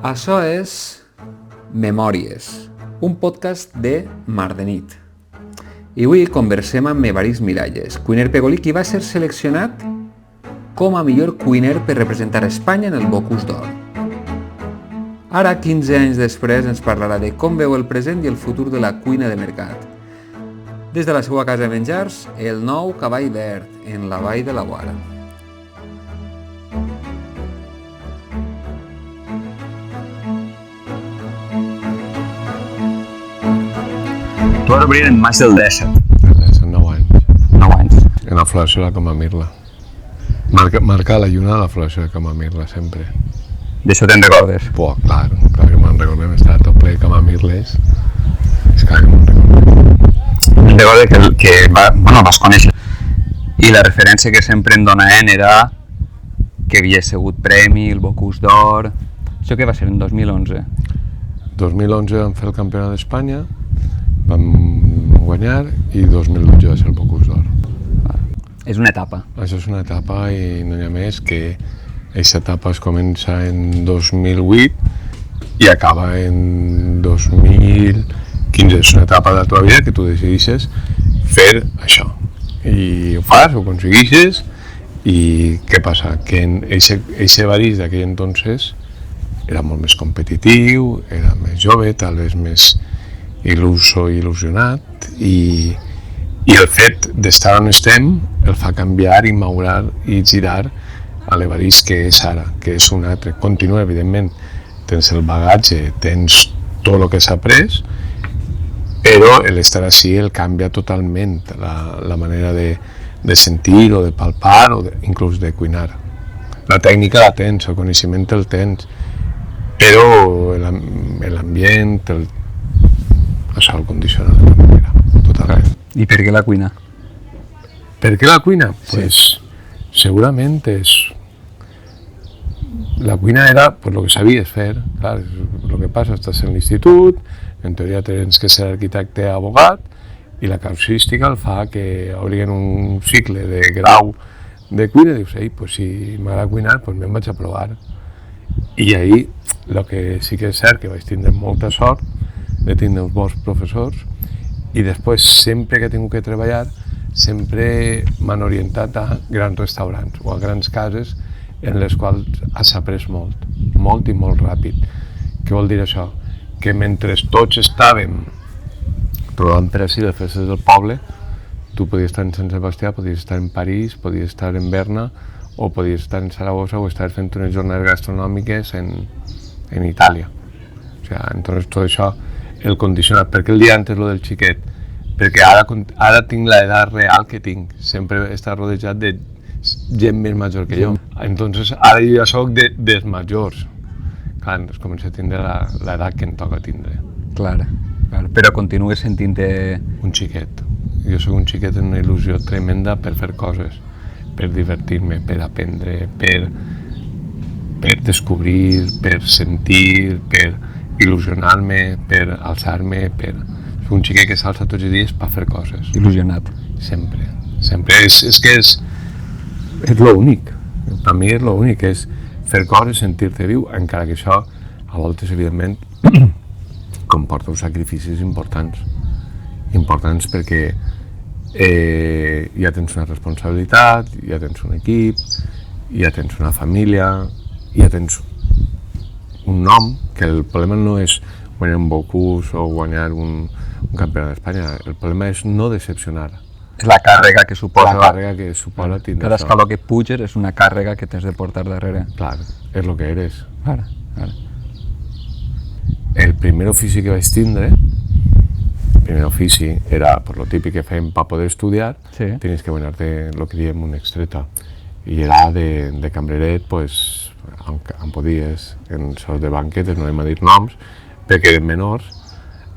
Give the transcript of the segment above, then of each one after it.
Això és Memòries, un podcast de Mar de Nit. I avui conversem amb Evarist Miralles, cuiner pegolí qui va ser seleccionat com a millor cuiner per representar Espanya en el Bocuse d'Or. Ara, 15 anys després, ens parlarà de com veu el present i el futur de la cuina de mercat. Des de la seva casa de menjars, el nou Cavall Verd, en la Vall de Laguar. Tu vas obrir en maig del 17. El 17, 9 anys. 9 anys. En la floració de la Camamirla. Marca la lluna de la floració de Camamirla, sempre. D'això te'n recordes? Clar que me'n recordem, estava tot ple de Camamirles. És clar que me'n recordem. Me'n recordo que vas conèixer. I la referència que sempre em donaven era que havia sigut premi, el Bocuse d'Or. Això què va ser en 2011? 2011 vam fer el campionat d'Espanya, vam guanyar i 2012 va ser el Bocuse d'Or. És una etapa. Això és una etapa i no hi ha més que aquesta etapa es comença en 2008 i acaba en 2015. És una etapa de la teva vida que tu decideixes fer això. I ho fas, ho aconsegueixes i què passa? Que aquest Evarist d'aquell entonces era molt més competitiu, era més jove, tal vez més il·luso i il·lusionat i el fet d'estar on estem el fa canviar i maurar i girar a l'Evarist que és ara, que és un altre. Continua, evidentment, tens el bagatge, tens tot el que s'ha après, però l'estar així el canvia totalment la manera de sentir o de palpar o inclús de cuinar. La tècnica la tens, el coneixement el tens, però l'ambient, això el condiciona de la manera, totalment. I per què la cuina? Per què la cuina? Sí. Pues segurament la cuina era pues, el que sabies fer. Clar, el que passa, estàs en l'institut, en teoria tens que ser arquitecte o abogat, i la casuística el fa que obriguen un cicle de grau de cuina i dius, pues, si m'agrada cuinar, pues me'n vaig a provar. I ahir, el que sí que és cert, que vaig tindre molta sort de tindre uns bons professors, i després, sempre que he tingut que treballar, sempre m'han orientat a grans restaurants o a grans cases en les quals has après molt i molt ràpid. Què vol dir això? Que mentre tots estàvem trobant per així les festes del poble, tu podies estar en Sant Sebastià, podies estar en París, podies estar en Berna, o podies estar en Saragossa o estar fent unes jornades gastronòmiques en Itàlia. O sigui, entonces tot això el condicionat. Per què el dia antes lo del xiquet? Perquè ara tinc l'edat real que tinc. Sempre he estat rodejat de gent més major que jo. Entonces ara jo ja soc dels majors. Clar, doncs començo a tindre l'edat que em toca tindre. Clar. Però continues sentint-te... Un xiquet. Jo soc un xiquet amb una il·lusió tremenda per fer coses, per divertir-me, per aprendre, per descobrir, per sentir, per il·lusionar-me, per alçar-me, Soc un xiquet que s'alça tots els dies per fer coses. Il·lusionat. Sempre. És que és l'únic. Per mi és l'únic, és fer coses, sentir-te viu, encara que això, a voltes, evidentment, comporta uns sacrificis importants. Importants perquè ja tens una responsabilitat, ja tens un equip, ja tens una família, ja tens un nom, que el problema no és guanyar un Bocuse o guanyar un campionat d'Espanya, el problema és no decepcionar. És la càrrega que suposa... La càrrega que suposa tindre Cada això. escaló que puges és una càrrega que t'has de portar darrere. Clar, és el que eres. Ara. El primer ofici que vaig tindre, era per lo típic que fèiem per poder estudiar, Sí. tenies que guanyar-te el que diem una extreta. I era de cambreret, pues, em podies, en sos de banquetes, no anem a dir noms, perquè eren menors,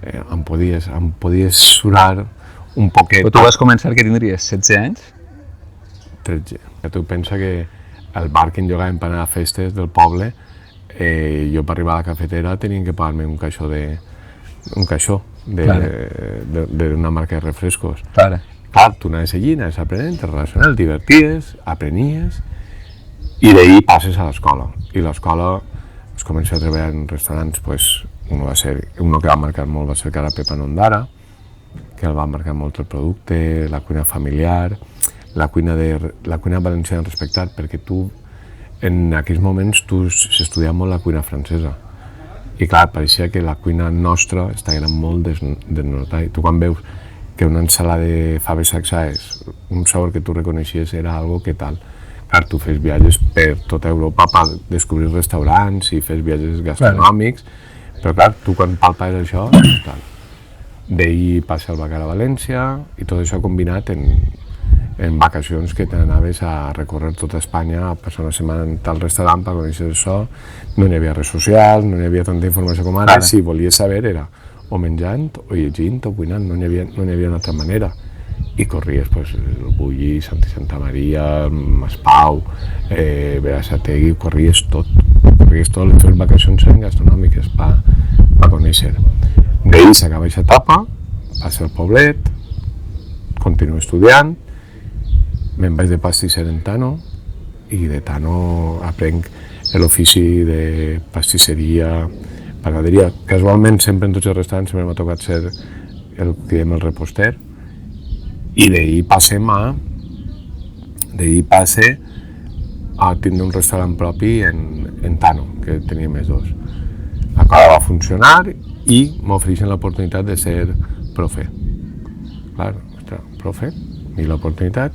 em podies surar un poquet... Però tu vas començar que tindries 16 anys? 13. Tu pensa que el bar que llogàvem per anar a festes del poble, jo per arribar a la cafetera tenien que pagar-me un caixó d'una marca de refrescos. Clar. Clar, tu anaves allí, anaves aprenent, te relaciones, el diverties, aprenies, i d'ahir passes a l'escola. I l'escola vaig començar a treballar en restaurants, pues, uno que va marcar molt va ser Cara Pepa Nondara, que el va marcar molt el producte, la cuina familiar, la cuina valenciana respectar, perquè tu, en aquells moments, s'estudiava molt la cuina francesa. I clar, pareixia que la cuina nostra estava molt desnotada. I tu quan veus que una ensalada de faves sacsades, un sabor que tu reconeixies era algo que tal. Clar, tu fes viatges per tota Europa per descobrir restaurants i fes viatges gastronòmics, però clar, tu quan palpaves això, tal. D'ahir passa el Bacar a València i tot això combinat en vacacions que t'anaves a recórrer tota Espanya, a passar una setmana en tal restaurant per conèixer això. No hi havia res social, no hi havia tanta informació com ara. Si volies saber era o menjant, o llegint, o cuinant, no n'hi havia una altra manera. I corries el Bulli, Santa Maria, Maspau, Berasategui, corries tot, les teves vacacions eren gastronòmiques per conèixer. D'ahir s'acaba aquesta etapa, passa al poblet, continuo estudiant, me'n vaig de pastisser en Tano i de Tano aprenc l'ofici de pastisseria, panaderia. Casualment, sempre en tots els restaurants sempre m'ha tocat ser el que diem el reposter, i d'ahir passe a tindre un restaurant propi en Tano, que tenia més dos. La cosa va funcionar i m'ofereixen l'oportunitat de ser profe. Clar, profe, i l'oportunitat,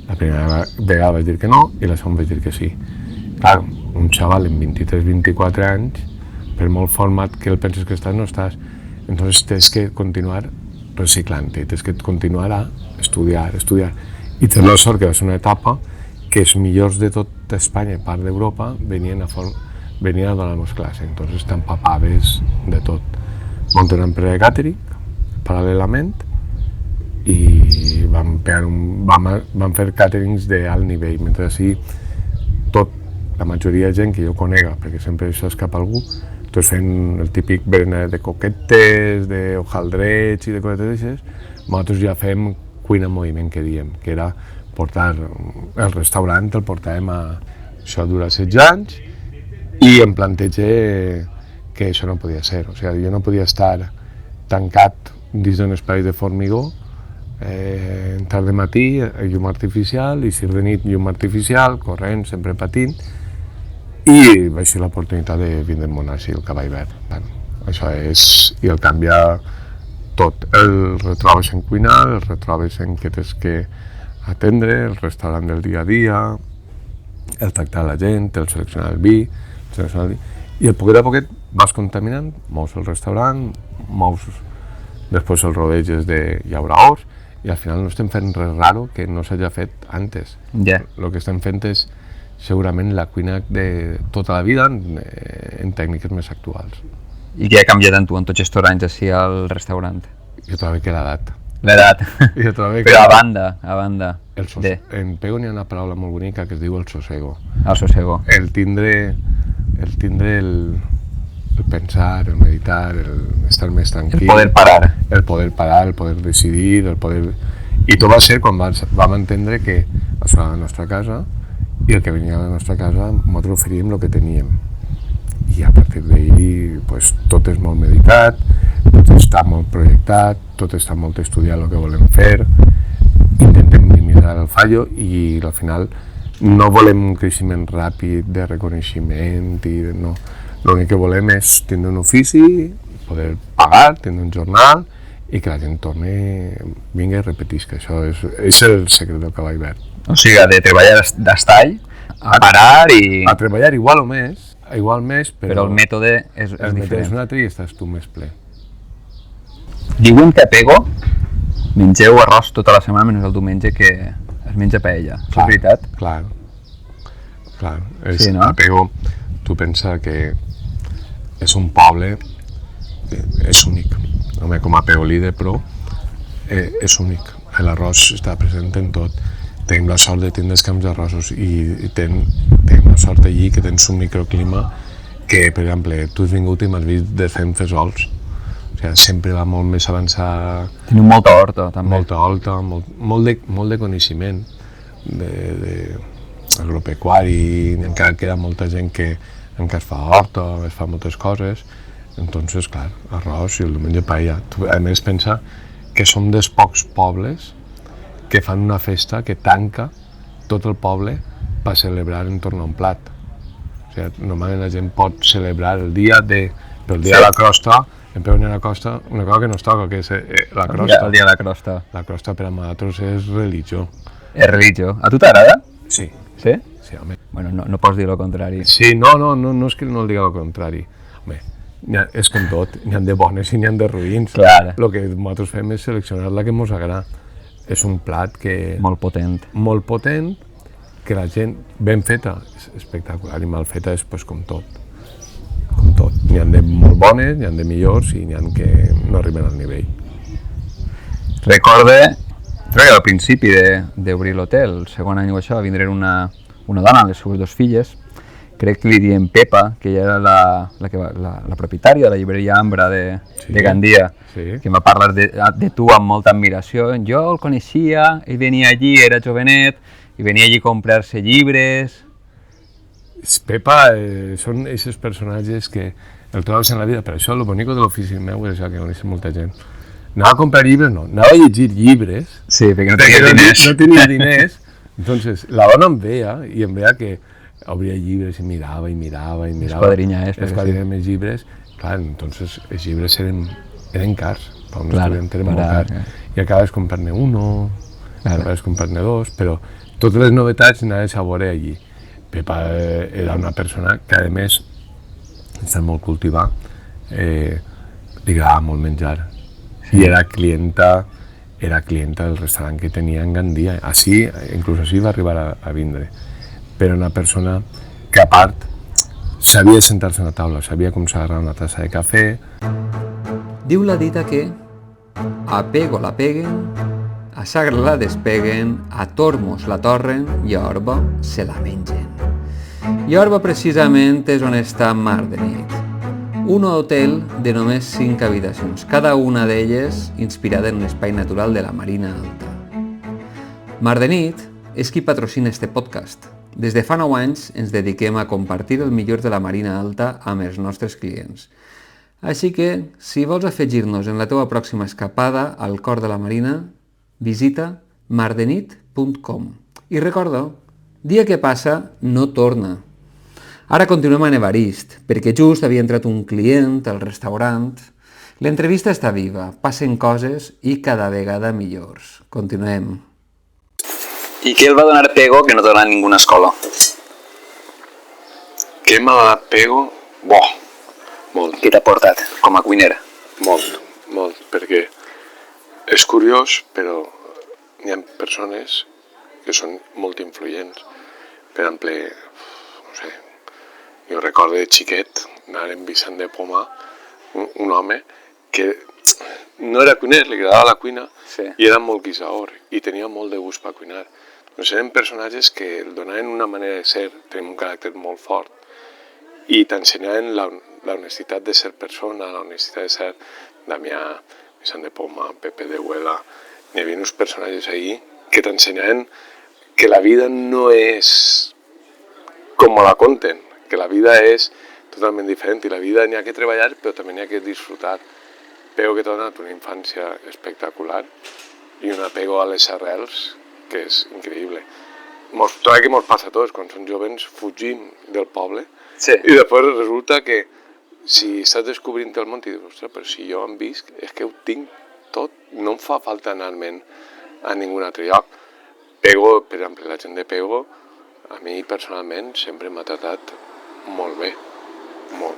la primera vegada vaig dir que no i la segona vaig dir que sí. Clar, un xaval en 23-24 anys, per molt format que el penses que estàs, no estàs. Entonces tens que continuar reciclant-te, tens que continuar a estudiar. I tens la sort que va ser una etapa que els millors de tot Espanya i part d'Europa venien a donar-nos classe, entonces t'empapaves de tot. Monté una empresa de càtering, paral·lelament, i vam fer càterings d'alt nivell, mentre així la majoria de gent que jo conega, perquè sempre això escapa a algú, tots fent el típic berenar de coquetes, d'hojaldrets i de cosetes d'aixes, nosaltres ja fem cuina en moviment, que diem, que era portar el restaurant, el portàvem a... Això dura 16 anys, i em planteja que això no podia ser. O sigui, jo no podia estar tancat dins d'un espai de formigó, entrar de matí, llum artificial, i si de nit llum artificial, corrent, sempre patint, i vaig ser l'oportunitat de vindre en Monaci, el Cavall Verd. Bueno, això és... i el canvia tot. El retrobes en cuinar, el retrobes en què tens que atendre, el restaurant del dia a dia, el tractar la gent, el seleccionar el vi, i a poquet vas contaminant, mous el restaurant, mous després els rodeges de llauraors, i al final no estem fent res raro que no s'hagi fet antes. El que estem fent és segurament la cuina de tota la vida en tècniques més actuals. I què ha canviat en tu en tots aquests anys així al restaurant? Jo trobo que l'edat. L'edat. Però a banda. En Pego n'hi ha una paraula molt bonica que es diu el sosego. El sosego. El tindre el pensar, el meditar, el estar més tranquil. El poder parar. El poder decidir, el poder... I tot va ser quan vam entendre que això era la nostra casa i el que venia a la nostra casa nosaltres oferíem el que teníem. I a partir d'ahir tot és molt meditat, tot està molt projectat, tot està molt estudiat el que volem fer, intentem minimitzar el fallo i al final no volem un creixement ràpid de reconeixement i no. L'únic que volem és tindre un ofici, poder pagar, tindre un jornal i que la gent torni, vingui i repetisca. Això és el secret del Cavall Verd. O sigui, de treballar d'estall, a parar i... A treballar igual o més, però el mètode és diferent. El mètode és un altre i estàs tu més ple. Diuen que a Pego mengeu arròs tota la setmana menys el diumenge que es menja paella. Això és veritat? Clar. Sí, no? A Pego tu pensa que és un poble, és únic. Com a pegolí de pro, és únic. L'arròs està present en tot. Tenim la sort de tindre els camps d'arrossos i tenim la sort allí que tens un microclima que, per exemple, tu has vingut i m'has vist desfent fesols. O sigui, sempre va molt més avançar... Tenim molta horta, també. Molta horta, molt de coneixement agropecuari, encara queda molta gent que encara es fa horta, es fa moltes coses, entonces, clar, arròs i el diumenge paella. A més, pensa que som dels pocs pobles que fan una festa que tanca tot el poble per celebrar entorn a un plat. O sigui, normalment la gent pot celebrar el dia de la crosta, en peu a la costa, una cosa que no es toca, que és la crosta. El dia de la crosta. La crosta per a nosaltres és religió. És religió. A tu t'agrada? Sí. Sí? Sí, home. Bueno, no pots dir el contrari. Sí, no és que no el digui el contrari. Home, és com tot, n'hi ha de bones i n'hi ha de ruïns. Clar. El que nosaltres fem és seleccionar la que ens agrada. És un plat que... Molt potent. Molt potent, que la gent ben feta és espectacular i mal feta és pues, com tot. Com tot. N'hi ha de molt bones, n'hi ha de millors i n'hi ha que no arriben al nivell. Recorde, crec que al principi d'obrir l'hotel, el segon any o això, va vindre una dona amb les seves dues filles, crec que li diem Pepa, que ella era la propietària de la llibreria Ambra de Gandia, Sí. que em va parlar de tu amb molta admiració. Jo el coneixia, ell venia allí, era jovenet, i venia allí a comprar-se llibres. Pepa són aquests personatges que el trobes en la vida, per això el bonic de l'ofici meu és això, que coneix molta gent. Anava a comprar llibres, no, anava a llegir llibres, Sí, perquè no tenia diners. no tenia diners, entonces la dona em veia i em veia que obria llibres i mirava. Esquadrinyar, esquadrinyava els llibres, clar, entonces els llibres eren cars, per un Clar, estudiant eren molt barat, cars, i acabaves comprant-ne uno, Clar. acabaves comprant-ne dos, però totes les novetats anaves a veure allí. Pepa era una persona que, a més, està molt cultivat, li agradava molt menjar, i era clienta del restaurant que tenia en Gandia. Inclús així va arribar a vindre. Però una persona que, a part, sabia sentar-se a una taula, sabia com s'agarrar una tassa de cafè. Diu la dita que a Pego la peguen, a Sagra la despeguen, a Tormos la torren i a Orba se la mengen. I Orba precisament és on està Mar de Nit, un hotel de només 5 habitacions, cada una d'elles inspirada en un espai natural de la Marina Alta. Mar de Nit és qui patrocina este podcast. Des de fa 9 anys ens dediquem a compartir el millor de la Marina Alta amb els nostres clients. Així que, si vols afegir-nos en la teva pròxima escapada al cor de la Marina, visita mardenit.com. I recorda, dia que passa no torna. Ara continuem a Nevarist, perquè just havia entrat un client al restaurant. L'entrevista està viva, passen coses i cada vegada millors. Continuem. I què el va donar Pego que no dona en ninguna escola? Què m'ha donat Pego? Molt. Què t'ha portat com a cuinera? Molt, perquè és curiós, però hi ha persones que són molt influents. Per exemple, no sé, jo recordo de xiquet anar en Vicent de Poma, un home que no era cuiner, li agradava la cuina, Sí. i era molt guisaor i tenia molt de gust per cuinar. Doncs eren personatges que el donaven una manera de ser, tenien un caràcter molt fort, i t'ensenyaven l'honestitat de ser persona, l'honestitat de ser Damià, Vicent de Poma, Pepe de Huela. Hi havia uns personatges ahí que t'ensenyaven que la vida no és com la conten, que la vida és totalment diferent i la vida n'hi ha que treballar però també n'hi ha que disfrutar. Pego que t'ha donat una infància espectacular i un apego a les arrels que és increïble. Trobo que ens passa a tots, quan som jovens fugim del poble. Sí. I després resulta que si estàs descobrint el món i dius, ostres, però si jo em visc, és que ho tinc tot, no em fa falta anar-me'n a ningun altre lloc. Pego, per exemple, la gent de Pego, a mi personalment sempre m'ha tratat molt bé.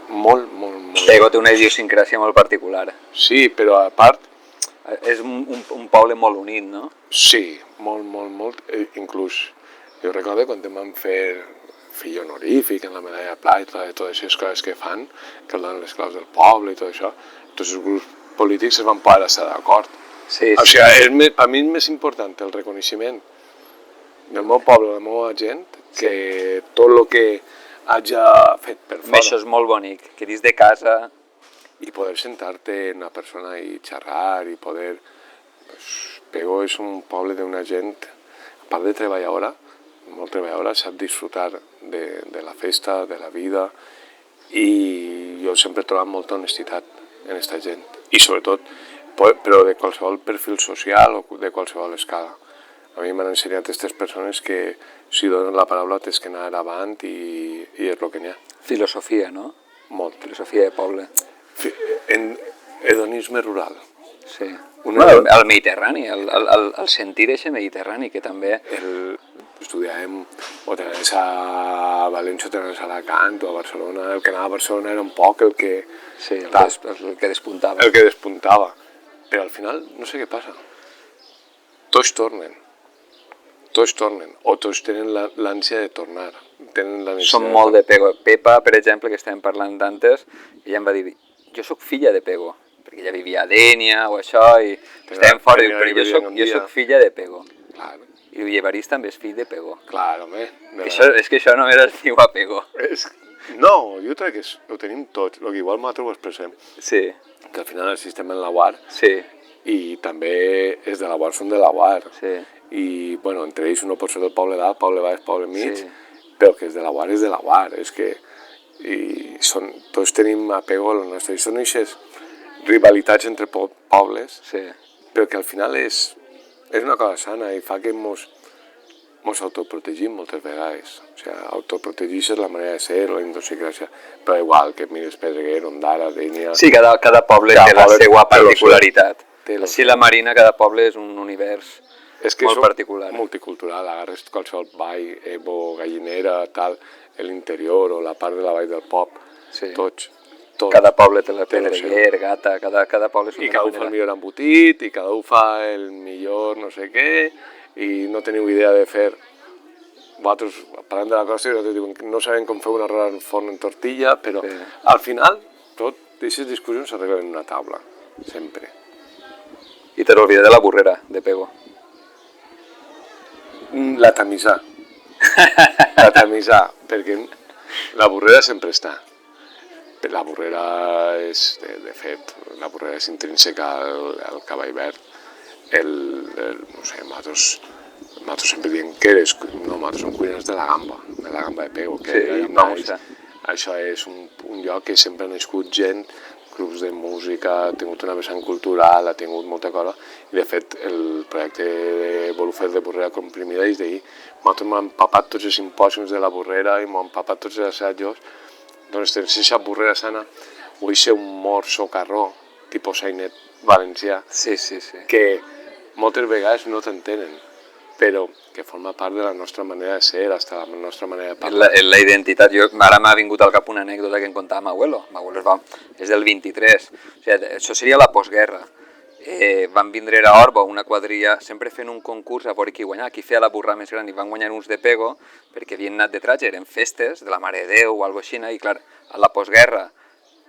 Molt bé. Pego té una idiosincràsia molt particular. Sí, però a part... És un poble molt unit, no? Sí, molt. Inclús, jo recordo quan em van fer fill honorífic en la medalla de plata i totes aquestes coses que fan, que el donen les claus del poble i tot això, tots els grups polítics es van poder estar d'acord. Sí. O sigui, a mi és més important el reconeixement del meu poble, de la meva gent, que tot el que hagi fet per fora. Això és molt bonic, que dins de casa... I poder sentar-te una persona i xerrar i poder... Pego és un poble d'una gent, a part de treballadora, molt treballadora, sap disfrutar de la festa, de la vida I jo sempre he trobat molta honestitat en aquesta gent. I sobretot, però de qualsevol perfil social o de qualsevol escala. A mi m'han ensenyat aquestes persones que si donen la paraula tens que anar avant i és el que n'hi ha. Filosofia, no? Molt. Filosofia de poble. En hedonisme rural. Sí. El Mediterrani, el sentir eixe Mediterrani, que també... Estudiàvem o t'anaves a València o t'anaves a Alacant o a Barcelona. El que anava a Barcelona era un poc el que... Sí, el que despuntava. El que despuntava. Però al final no sé què passa. Tots tornen. Tots tornen. O tots tenen l'ànsia de tornar. Som molt de Pego. Pepa, per exemple, que estàvem parlant d'antes, ella em va dir, jo sóc filla de Pego, perquè ella vivia a Dénia o això, i estàvem fora, però jo soc filla de Pego. Claro. I el Llevarís també és fill de Pego. Clar, home. És que això només es diu a Pego. No, jo crec que ho tenim tots, el que igual nosaltres ho expressem. Sí. Que al final el sistema en la UAR, sí. I també és de la UAR, són de la UAR. Sí. I, bueno, entre ells uno pot ser del poble dalt, poble baix, poble mig, sí. Però que és de la UAR, és de la UAR. És que tots tenim apego a la nostra. I són aquestes rivalitats entre pobles, sí. Però que al final és una cosa sana i fa que mos autoprotegim moltes vegades. O sigui, autoprotegir-se és la manera de ser, la idiosincràsia, però igual que mires Pedreguer, Ondara, Dénia... Sí, cada poble té la seva particularitat. Així la Marina, cada poble és un univers molt particular. Multicultural, agarres qualsevol vall, Evo, Gallinera, tal, l'interior o la part de la vall del Pop, tots. Cada poble té la Pedreguer, Gata, cada poble és una manera. I cada un fa el millor embotit, i cada un fa el millor no sé què, i no teniu idea de fer... Vosaltres parlem de la costa i nosaltres diuen que no sabem com fer un arròs en forn en tortilla, però al final tot aquestes discussions s'arreglen en una taula, sempre. I te n'olvides de la burrera, de Pego. La tamisar. La tamisar, perquè la burrera sempre està. La burrera és, de fet, la burrera és intrínseca al cavall verd. No sé, nosaltres sempre diem que nosaltres som cuiners de la gamba de Pego. Això és un lloc que sempre ha nascut gent, grups de música, ha tingut una vessant cultural, ha tingut molta cosa, i de fet el projecte de Bolufet de burrera comprimida és d'ahir. Nosaltres m'hem empapat tots els simpòsiums de la burrera i m'hem empapat tots els assajos. Doncs tens aquesta burrera sana, vull ser un mort socarró, tipus sainet valencià, que moltes vegades no t'entenen, però que forma part de la nostra manera de ser, hasta la nostra manera de parlar. La identitat, ara m'ha vingut al cap una anècdota que em contava m'abuelo. M'abuelo és del 23, o sigui, això seria la postguerra. Van vindre a Orba una quadrilla, sempre fent un concurs a veure qui guanyava, qui feia la burra més gran, i van guanyar uns de Pego, perquè havien anat de traje, eren festes de la Mare de Déu o alguna cosa així, i clar, a la postguerra,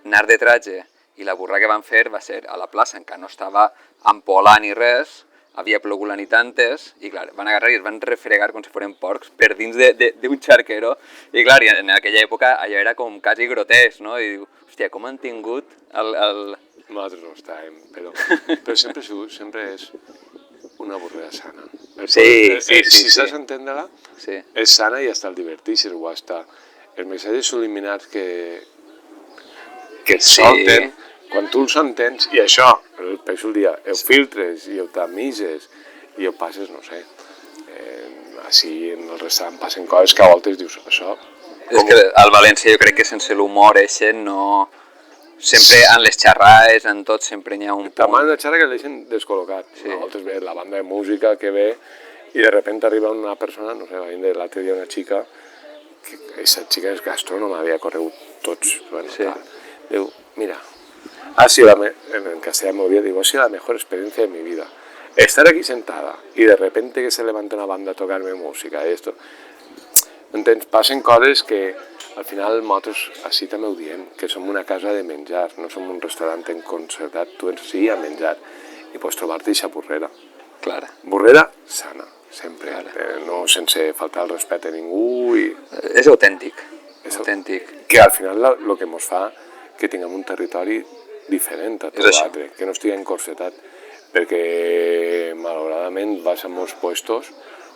anar de traje, i la burra que van fer va ser a la plaça, encara no estava ampolar ni res, havia plogut la nit antes, i clar, van agarrar i es van refregar com si foren porcs per dins d'un xarquero, i clar, en aquella època allò era com quasi grotesc, no? I diu, hòstia, com han tingut el... Nosaltres no estàvem, però sempre és una burrera sana. Si saps entendre-la, és sana i hasta el divertir-se, o hasta els missatges subliminals que et solten, quan tu els entens, i això, penso el dia, ho filtres i ho tamises i ho passes, no sé, així en el restaurant passen coses que a voltes dius, això... És que al València jo crec que sense l'humor eixe no... Sempre en les xerrades, en tot, sempre n'hi ha un punt. També en la xerra que el deixen descol·locat. A voltes ve la banda de música que ve i de repente arriba una persona, no sé, va vindre l'altre dia una xica, que aquesta xica és gastrònoma, havia corregut tots. Diu, mira, en castellà m'hauria dit, ha sido la mejor experiencia de mi vida. Estar aquí sentada y de repente que se levanta una banda a tocarme música, esto. Entens? Passen coses que al final nosaltres així també ho diem, que som una casa de menjar, no som un restaurant en concertat, tu ens sí a menjar i pots trobar-te aquesta burrera. Clara. Burrera sana, sempre, no sense faltar el respecte a ningú. És autèntic, autèntic. Que al final el que ens fa que tinguem un territori diferent a tot l'altre, que no estigui encorsetat, perquè malauradament vas a molts puestos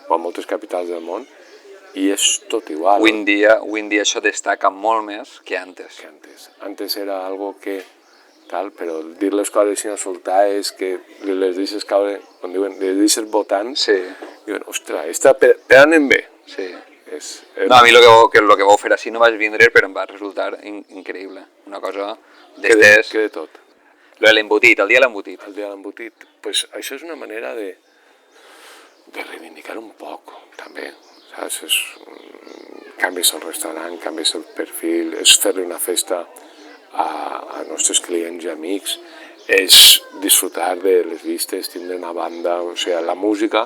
o a moltes capitals del món i és tot igual. Avui en dia això destaca molt més que antes. Antes era algo que tal, però dir les coses sin soltar és que les deixes caure, quan diuen, les deixes votant, diuen, ostres, està pegant bé. Sí. No, a mi lo que vau fer així no vaig vindre, però em va resultar increïble. Una cosa d'estes... Que de tot. Lo de l'embotit, el dia de l'embotit. El dia de l'embotit. Pues això és una manera de reivindicar un poc, també. Saps? Canvis el restaurant, canvis el perfil, és fer-li una festa a nostres clients i amics, és disfrutar de les vistes, tindre una banda, o sigui, la música,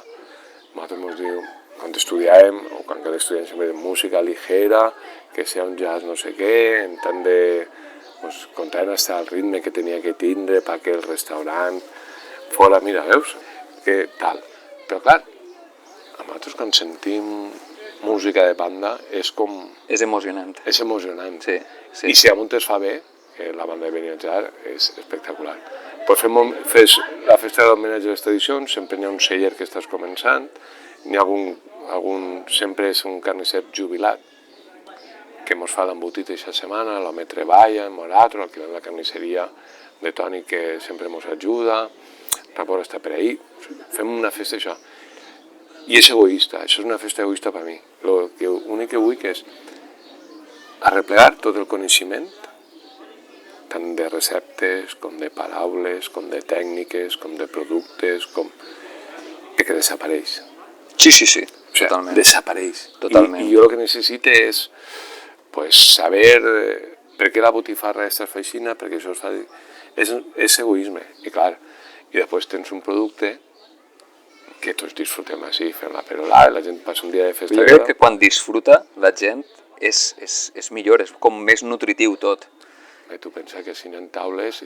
nosaltres ens diu, quan estudiàvem, o quan estudiàvem sempre de música ligera, que sea un jazz no sé què, en tant de... Pues, contaven hasta el ritme que tenia que tindre perquè el restaurant fora, mira, veus? Que tal. Però clar, a nosaltres quan sentim música de banda és com... És emocionant. És emocionant. Sí. I si a un es fa bé, la banda de Beniatjar és espectacular. Pues fes la festa d'homenatge a les tradicions, sempre n'hi ha un celler que estàs començant, n'hi ha sempre és un carnisser jubilat, que mos fa l'embotit aquesta setmana, l'home treballa, nosaltres, alquilant la carnisseria de Toni que sempre mos ajuda, Rapor està per ahí, fem una festa això. I és egoista, això és una festa egoista per mi. L'únic que vull que és arreplegar tot el coneixement, tant de receptes, com de paraules, com de tècniques, com de productes, que desapareix. Sí, o sigui, totalment. Desapareix. Totalment. I jo el que necessito és pues, saber per què la botifarra està feixina, perquè això es fa... És egoisme, i clar, i després tens un producte que tots disfrutem així, fem la perolada, la gent passa un dia de festa. Jo crec que quan disfruta la gent és millor, és com més nutritiu tot. Tu pensa que si anem taules...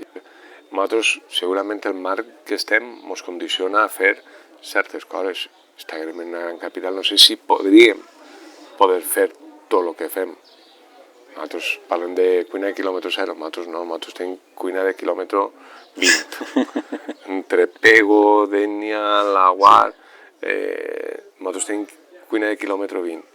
Nosaltres, segurament el marc que estem ens condiciona a fer certes coses. Estarem en una gran capital, no sé si podríem poder fer tot el que fem. Nosaltres parlem de cuina de quilòmetre zero, nosaltres tenim cuina de quilòmetre 20. Entre Pego, Dénia, Laguar, nosaltres tenim cuina de quilòmetre 20.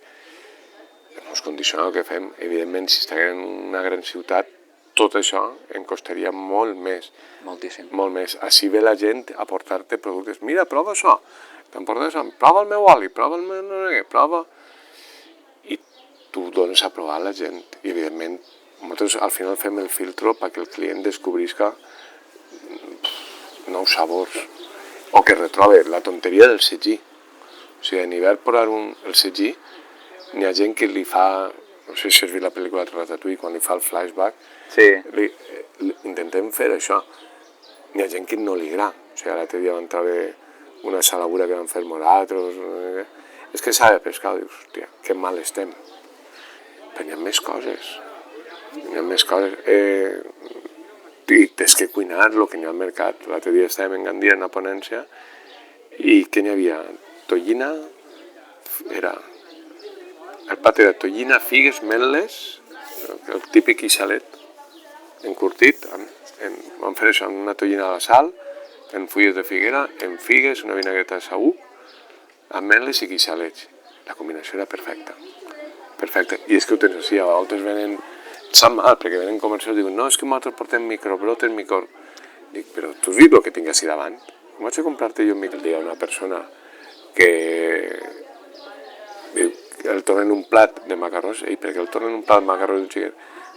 Ens condiciona el que fem. Evidentment, si estiguem en una gran ciutat, tot això em costaria molt més. Moltíssim. Molt més. Així ve la gent a portar-te productes. Mira, prova això. T'emportes això. Prova el meu oli, prova el meu no sé què, prova... I tu dones a provar a la gent. I, evidentment, nosaltres al final fem el filtro perquè el client descobrisca nous sabors. O que retrobe la tonteria del segí. O sigui, en hivern posar el segí, n'hi ha gent que li fa... No sé si has vist la pel·lícula de Ratatouille, quan li fa el flashback. Sí. Intentem fer això. N'hi ha gent que no li agrada. O sigui, l'altre dia van treure una saladura que van fer nosaltres. És que s'ha de pescar, dius, hòstia, que mal estem. Però n'hi ha més coses. N'hi ha més coses. I tens que cuinar el que n'hi ha al mercat. L'altre dia estàvem en Gandia en una ponència i què n'hi havia? Tonyina, era... El pate de tonyina, figues, meles, el típic ixalet, encurtit, vam fer això amb una tonyina a la sal, en fulles de figuera, en figues, una vinagreta de sagú, amb meles i quixalets. La combinació era perfecta. Perfecta. I és que ho tens així, a vegades venen... Sap mal, perquè venen comercials i diuen no, és que nosaltres portem microbrotes, Dic, però tu has vist el que tinc així davant? Com vaig a comprar-te jo el dia una persona que... Diu, el tornen un plat de macarrons, i per què el tornen un plat de macarrons xiquet?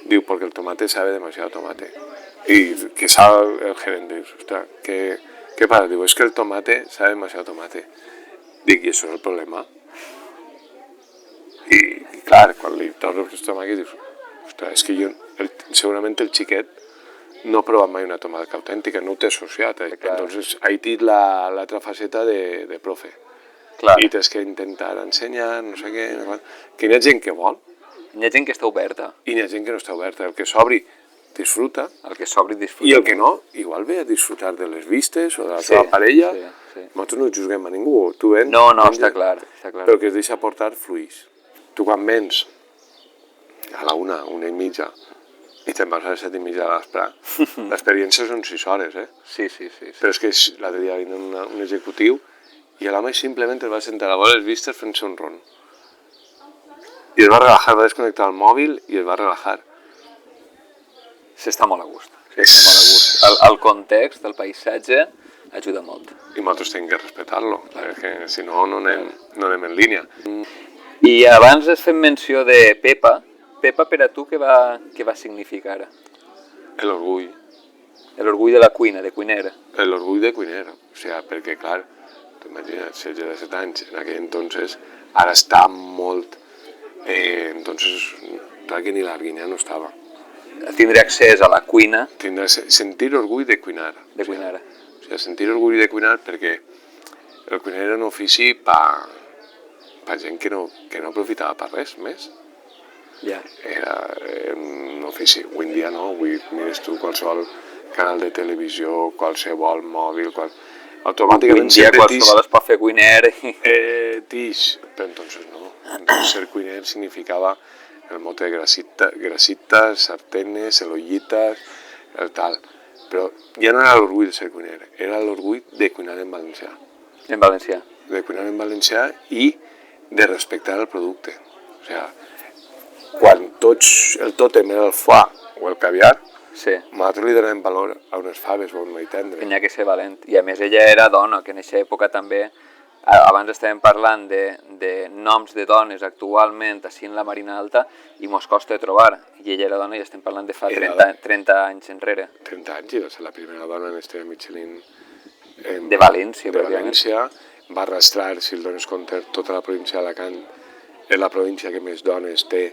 Diu, perquè el tomate sabe demasiado tomate. I que sabe el gerent, dius, ostres, què passa? Diu, és que el tomate sabe demasiado tomate. Dic, i això és el problema? I clar, quan li tornes el tomàquet, dius, ostres, és que jo, segurament el xiquet no ha provat mai una tomàquet autèntica, no ho té associat. Entonces, ahí tens l'altra faceta de profe. Clar. I tens que intentar ensenyar, no sé què... Que n'hi ha gent que vol. N'hi ha gent que està oberta. I n'hi ha gent que no està oberta. El que s'obri, disfruta. El que s'obri, disfruta. I el que no, igual ve a disfrutar de les vistes o de la teva parella. Sí. Nosaltres no juzguem a ningú. Tu vens... No, està clar. Però el que es deixa portar fluix. Tu quan vens a la 1:30, i te'n vas a les 7:30 de l'Aspra, l'experiència són 6 hores, Sí. Però és que l'altre dia venia un executiu i l'home simplement el va sentar a veure les vistes fent-se un ron. i es va relajar, va desconnectar el mòbil i es va relajar. S'està molt a gust. S'està molt a gust. El context, el paisatge, ajuda molt. I nosaltres tenim que respectar-lo, perquè si no, no anem en línia. I abans has fet menció de Pepa. Pepa, per a tu, què va significar? L'orgull. L'orgull de la cuina, de cuiner. L'orgull de cuiner, o sigui, perquè, clar, t'imagines, 16-17 anys, en aquell entonces, ara està molt... entonces, clar que ni l'Arguinyà no estava. Tindre accés a la cuina. Sentir orgull de cuinar. De cuinar. O sigui, sentir orgull de cuinar perquè el cuiner era un ofici per gent que no aprofitava per res més. Ja. Era un ofici. Avui en dia no, avui mires tu qualsevol canal de televisió, qualsevol mòbil, automàticament sempre qualsevol es pot fer cuiner. Tix, però entonces no. Entonces ser cuiner significava el mote de grasitas, sartenes, celollitas, el tal. Però ja no era l'orgull de ser cuiner, era l'orgull de cuinar en valencià. En valencià. De cuinar en valencià i de respectar el producte. O sigui, quan el tòtem era el foie o el caviar, sí. nosaltres li donàvem valor a unes faves o a un noi tendre. Tenia que ser valent. I a més ella era dona, que en aquesta època també, abans estàvem parlant de noms de dones actualment així en la Marina Alta i mos costa de trobar. I ella era dona i estem parlant de fa 30 anys enrere. 30 anys i va ser la primera dona en estrella Michelin de València. De València. Va arrastrar, si el dones compte, tota la província d'Alacant. És la província que més dones té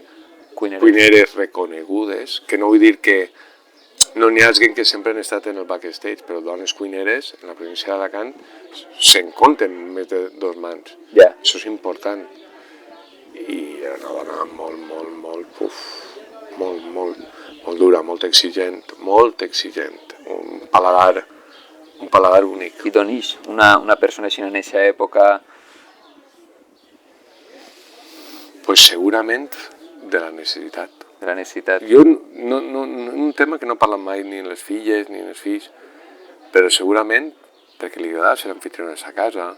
cuineres reconegudes, que no vull dir que no n'hi hagi que sempre han estat en el backstage, però dones cuineres en la província d'Alacant se'n compten més de 2 mans. Ja. Això és important. I era una dona molt dura, molt exigent, un paladar únic. I doncs, una persona així en aquesta època... Pues segurament de la necessitat. De la necessitat. Jo, un tema que no parlen mai ni en les filles ni en els fills, però segurament perquè li agradava ser anfitriona a sa casa,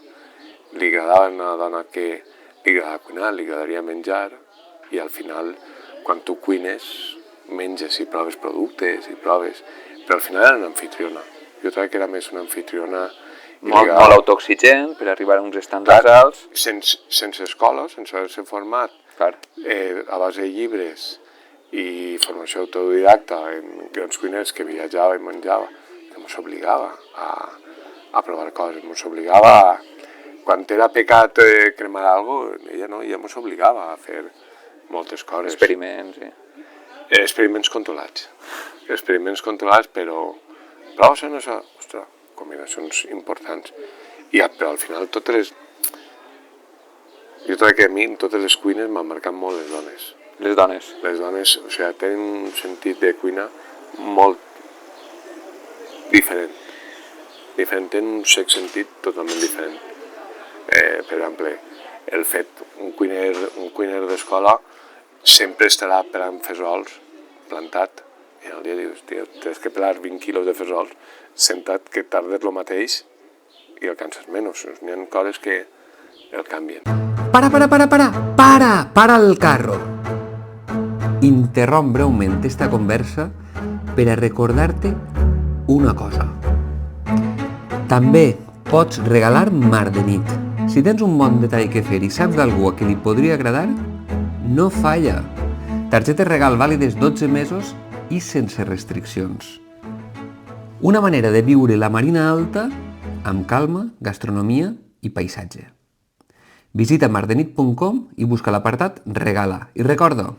li agradava una dona que li agradava cuinar, li agradaria menjar, i al final, quan tu cuines, menges i proves productes i proves, però al final era una anfitriona. Jo crec que era més una anfitriona... Molt autoexigent, per arribar a uns estàndards alts. Sense escola, sense haver-se format, a base de llibres i formació autodidacta en grans cuiners que viatjava i menjava, que ens obligava a provar coses, ens obligava a... Quan era pecat cremar alguna cosa, ella no, ella ens obligava a fer moltes coses. Experiments, sí. Experiments controlats, però són això, ostres, combinacions importants. Però al final totes les... Jo crec que a mi en totes les cuines m'han marcat molt les dones. Les dones? Les dones, o sigui, tenen un sentit de cuina molt diferent. Tenen un sentit totalment diferent. Per exemple, el fet, un cuiner d'escola sempre estarà pelant fesols plantat, i al dia dius, tio, tens que pelar 20 quilos de fesols sentat, que tardes el mateix i el canses menys. N'hi ha coses que el canvien. Para el carro. Interromp breument esta conversa per a recordar-te una cosa. També pots regalar Mar de Nit. Si tens un bon detall que fer i saps d'algú a qui li podria agradar, no falla. Targetes regal vàlides 12 mesos i sense restriccions. Una manera de viure la Marina Alta amb calma, gastronomia i paisatge. Visita mardenit.com i busca l'apartat Regala. I recorda,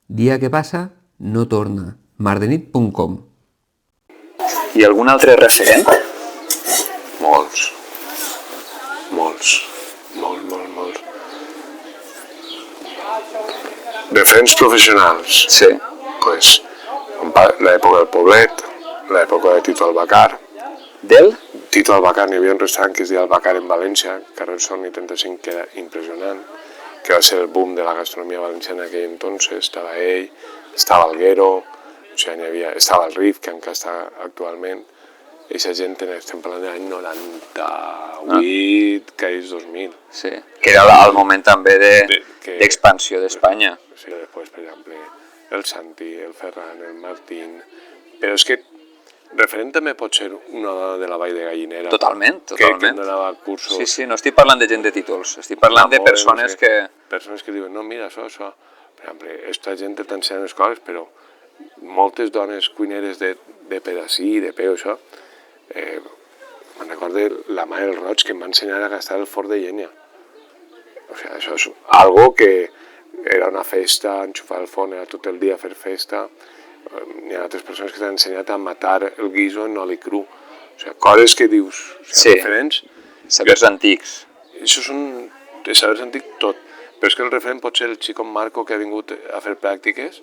dia que passa no torna. mardenit.com. I algun altre referent? Molts. Referents professionals? Sí. Pues, l'època del Poblet, l'època de Tito Albacar. Del? Tito Albacar, n'hi havia un restaurant que es deia Albacar en València, carrer Soni 35, que era impressionant, que va ser el boom de la gastronomia valenciana en aquell entonces. Estava ell, estava el Guero, o sigui, estava el Rif, que encara està actualment, Eixa gent, estem parlant de l'any 98, que és 2000. Sí, que era el moment també d'expansió d'Espanya. Sí, després, per exemple, el Santi, el Ferran, el Martín... Però és que referent també pot ser una dona de la Vall de Gallinera. Totalment. Que em donava cursos. Sí, no estic parlant de gent de títols, estic parlant de persones que... Persones que diuen, no, mira, això. Per exemple, aquesta gent t'ensenya les coses, però moltes dones cuineres de pedací, de peu, això, me'n recordo la mare del Roig que em va ensenyar a gastar el forn de llenya. O sigui, això és algo que era una festa, enxufar el forn, era tot el dia fer festa. Hi ha altres persones que t'han ensenyat a matar el guiso en oli cru. O sigui, coses que dius, referents... Sabers antics. Això són de sabers antics tot. Però és que el referent pot ser el xicot Marco que ha vingut a fer pràctiques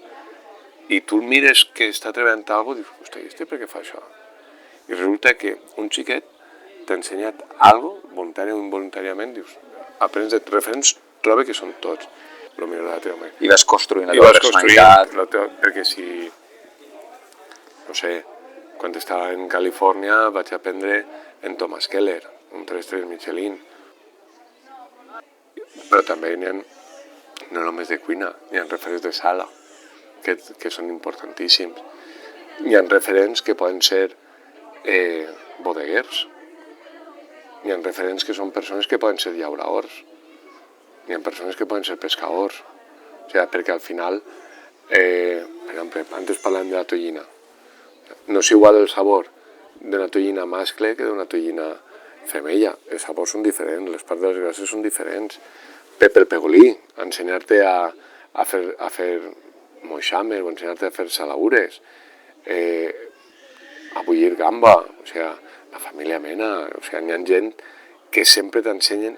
i tu el mires que està treballant alguna cosa i dius, hosti, este per què fa això? I resulta que un xiquet t'ha ensenyat alguna cosa, voluntari o involuntàriament, dius, aprens de referents, troba que són tots el millor de la teva mare. I vas construint la teva personalitat. Perquè si, no sé, quan estava en Califòrnia vaig aprendre en Thomas Keller, un 3-3 Michelin. Però també n'hi ha, no només de cuina, n'hi ha referents de sala, que són importantíssims. Hi ha referents que poden ser bodeguers, hi ha referents que són persones que poden ser llauradors, hi ha persones que poden ser pescadors, o sigui, perquè al final, per exemple, antes parlàvem de la tollina, no és igual el sabor d'una tollina mascle que d'una tollina femella, els sabors són diferents, les parts de les grasses són diferents. Pep el Pegolí, ensenyar-te a fer moixames o ensenyar-te a fer salaures, a bullir gamba, o sigui, la família Mena, o sigui, hi ha gent que sempre t'ensenyen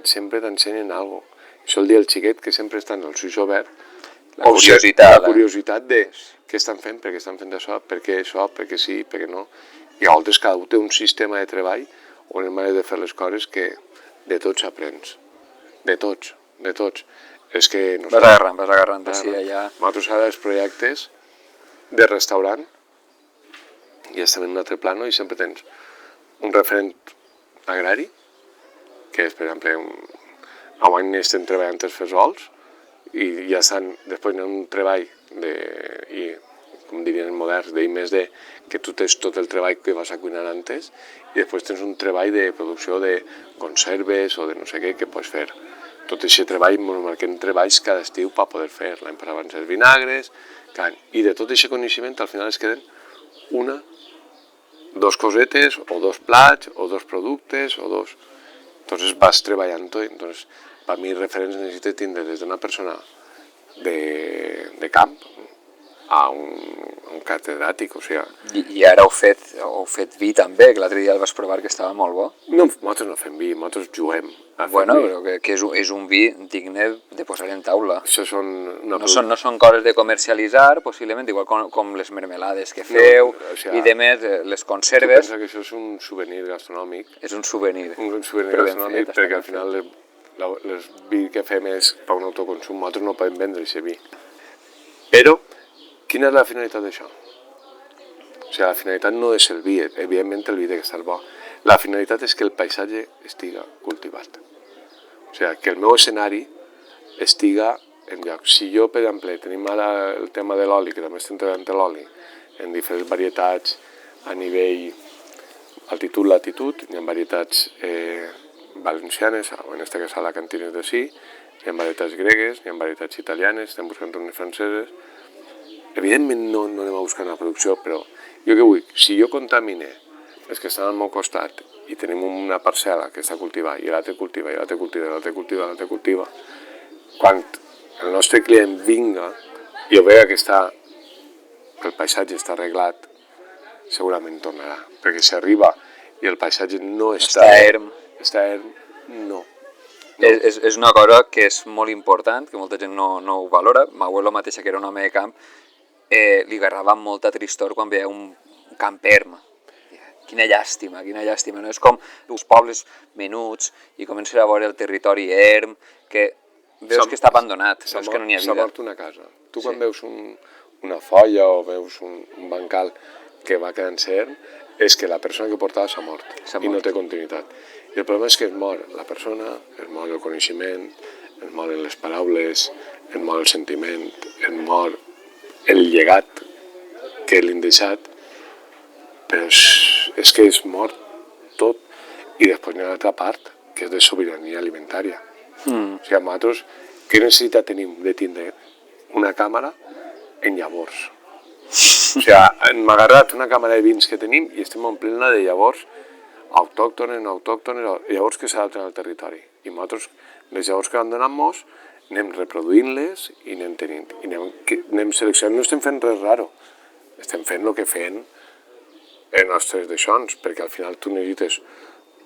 alguna cosa. Això el dia el xiquet que sempre està en els ulls oberts, la curiositat de què estan fent, per què estan fent això, per què sí, per què no. I a vegades cada un té un sistema de treball o una manera de fer les coses que de tots aprens. De tots. És que... Vas agarrant d'ací allà. Nosaltres ara els projectes de restaurant ja estem en un altre plano i sempre tens un referent agrari, que és, per exemple, avui estem treballant els fesols i ja estan, després hi ha un treball com dirien moderns, d'I+D, que tu tens tot el treball que vas a cuinar antes i després tens un treball de producció de conserves o de no sé què que pots fer. Tot aquest treball, ens marquem treballs cada estiu per poder fer. L'any passat van ser vinagres, i de tot aquest coneixement al final es queden dos cosetes, o dos plats, o dos productes, o dos... Entonces vas treballant-ho, entonces per mi referents necessito tindre des d'una persona de camp a un catedràtic, o sigui... I ara heu fet vi també, que l'altre dia el vas provar que estava molt bo. No, nosaltres no fem vi, nosaltres juguem a fer bueno, vi. Però que és un vi digne de posar en taula. Això són... No són coses de comercialitzar, possiblement, igual com les mermelades que feu, i demés, les conserves... Tu pensa que això és un souvenir gastronòmic. És un souvenir. Un souvenir gastronòmic, perquè al final el vi que fem és per un autoconsum, nosaltres no podem vendre aquest vi. Però, quina és la finalitat d'això? O sigui, la finalitat no és el vi, evidentment el vi ha d'estar bo. La finalitat és que el paisatge estiga cultivat. O sigui, que el meu escenari estiga en lloc. Si jo, per exemple, tenim ara el tema de l'oli, que també estem treballant l'oli, en diferents varietats a nivell altitud, latitud, hi ha varietats valencianes, o en este cas a la Cantines de sí, hi ha varietats gregues, hi ha varietats italianes, estem buscant unes franceses. Evidentment no anem a buscar una producció, però jo què vull? Si jo contamine els que estan al meu costat i tenim una parcel·la que està cultivada i l'altre cultiva, i l'altre cultiva, i l'altre cultiva, i l'altre cultiva, quan el nostre client vinga i ho vega que el paisatge està arreglat, segurament tornarà. Perquè si arriba i el paisatge no està erm, no. És una cosa que és molt important, que molta gent no ho valora. M'abuelo mateixa, que era un home de camp, li agarrava molta tristor quan veia un camp erm. Quina llàstima, no? És com els pobles menuts i comences a veure el territori erm, que veus que està abandonat, veus que no n'hi ha vida. S'ha mort una casa. Tu quan veus una folla o veus un bancal que va quedant erm, és que la persona que portava s'ha mort i no té continuïtat. I el problema és que es mor la persona, es mor el coneixement, es moren les paraules, es mor el sentiment, es mor el llegat que li han deixat, però és que es mor tot. I després hi ha una altra part, que és de sobirania alimentària. O sigui, nosaltres, què necessitat tenim de tindre una càmera en llavors? O sigui, hem agarrat una càmera de vins que tenim i estem omplint-la de llavors autòctones, llavors que s'adapten al territori. I nosaltres, les llavors que han donat-nos, anem reproduint-les i anem tenint, i anem seleccionant. No estem fent res raro, estem fent el que feien els nostres deixons, perquè al final tu necessites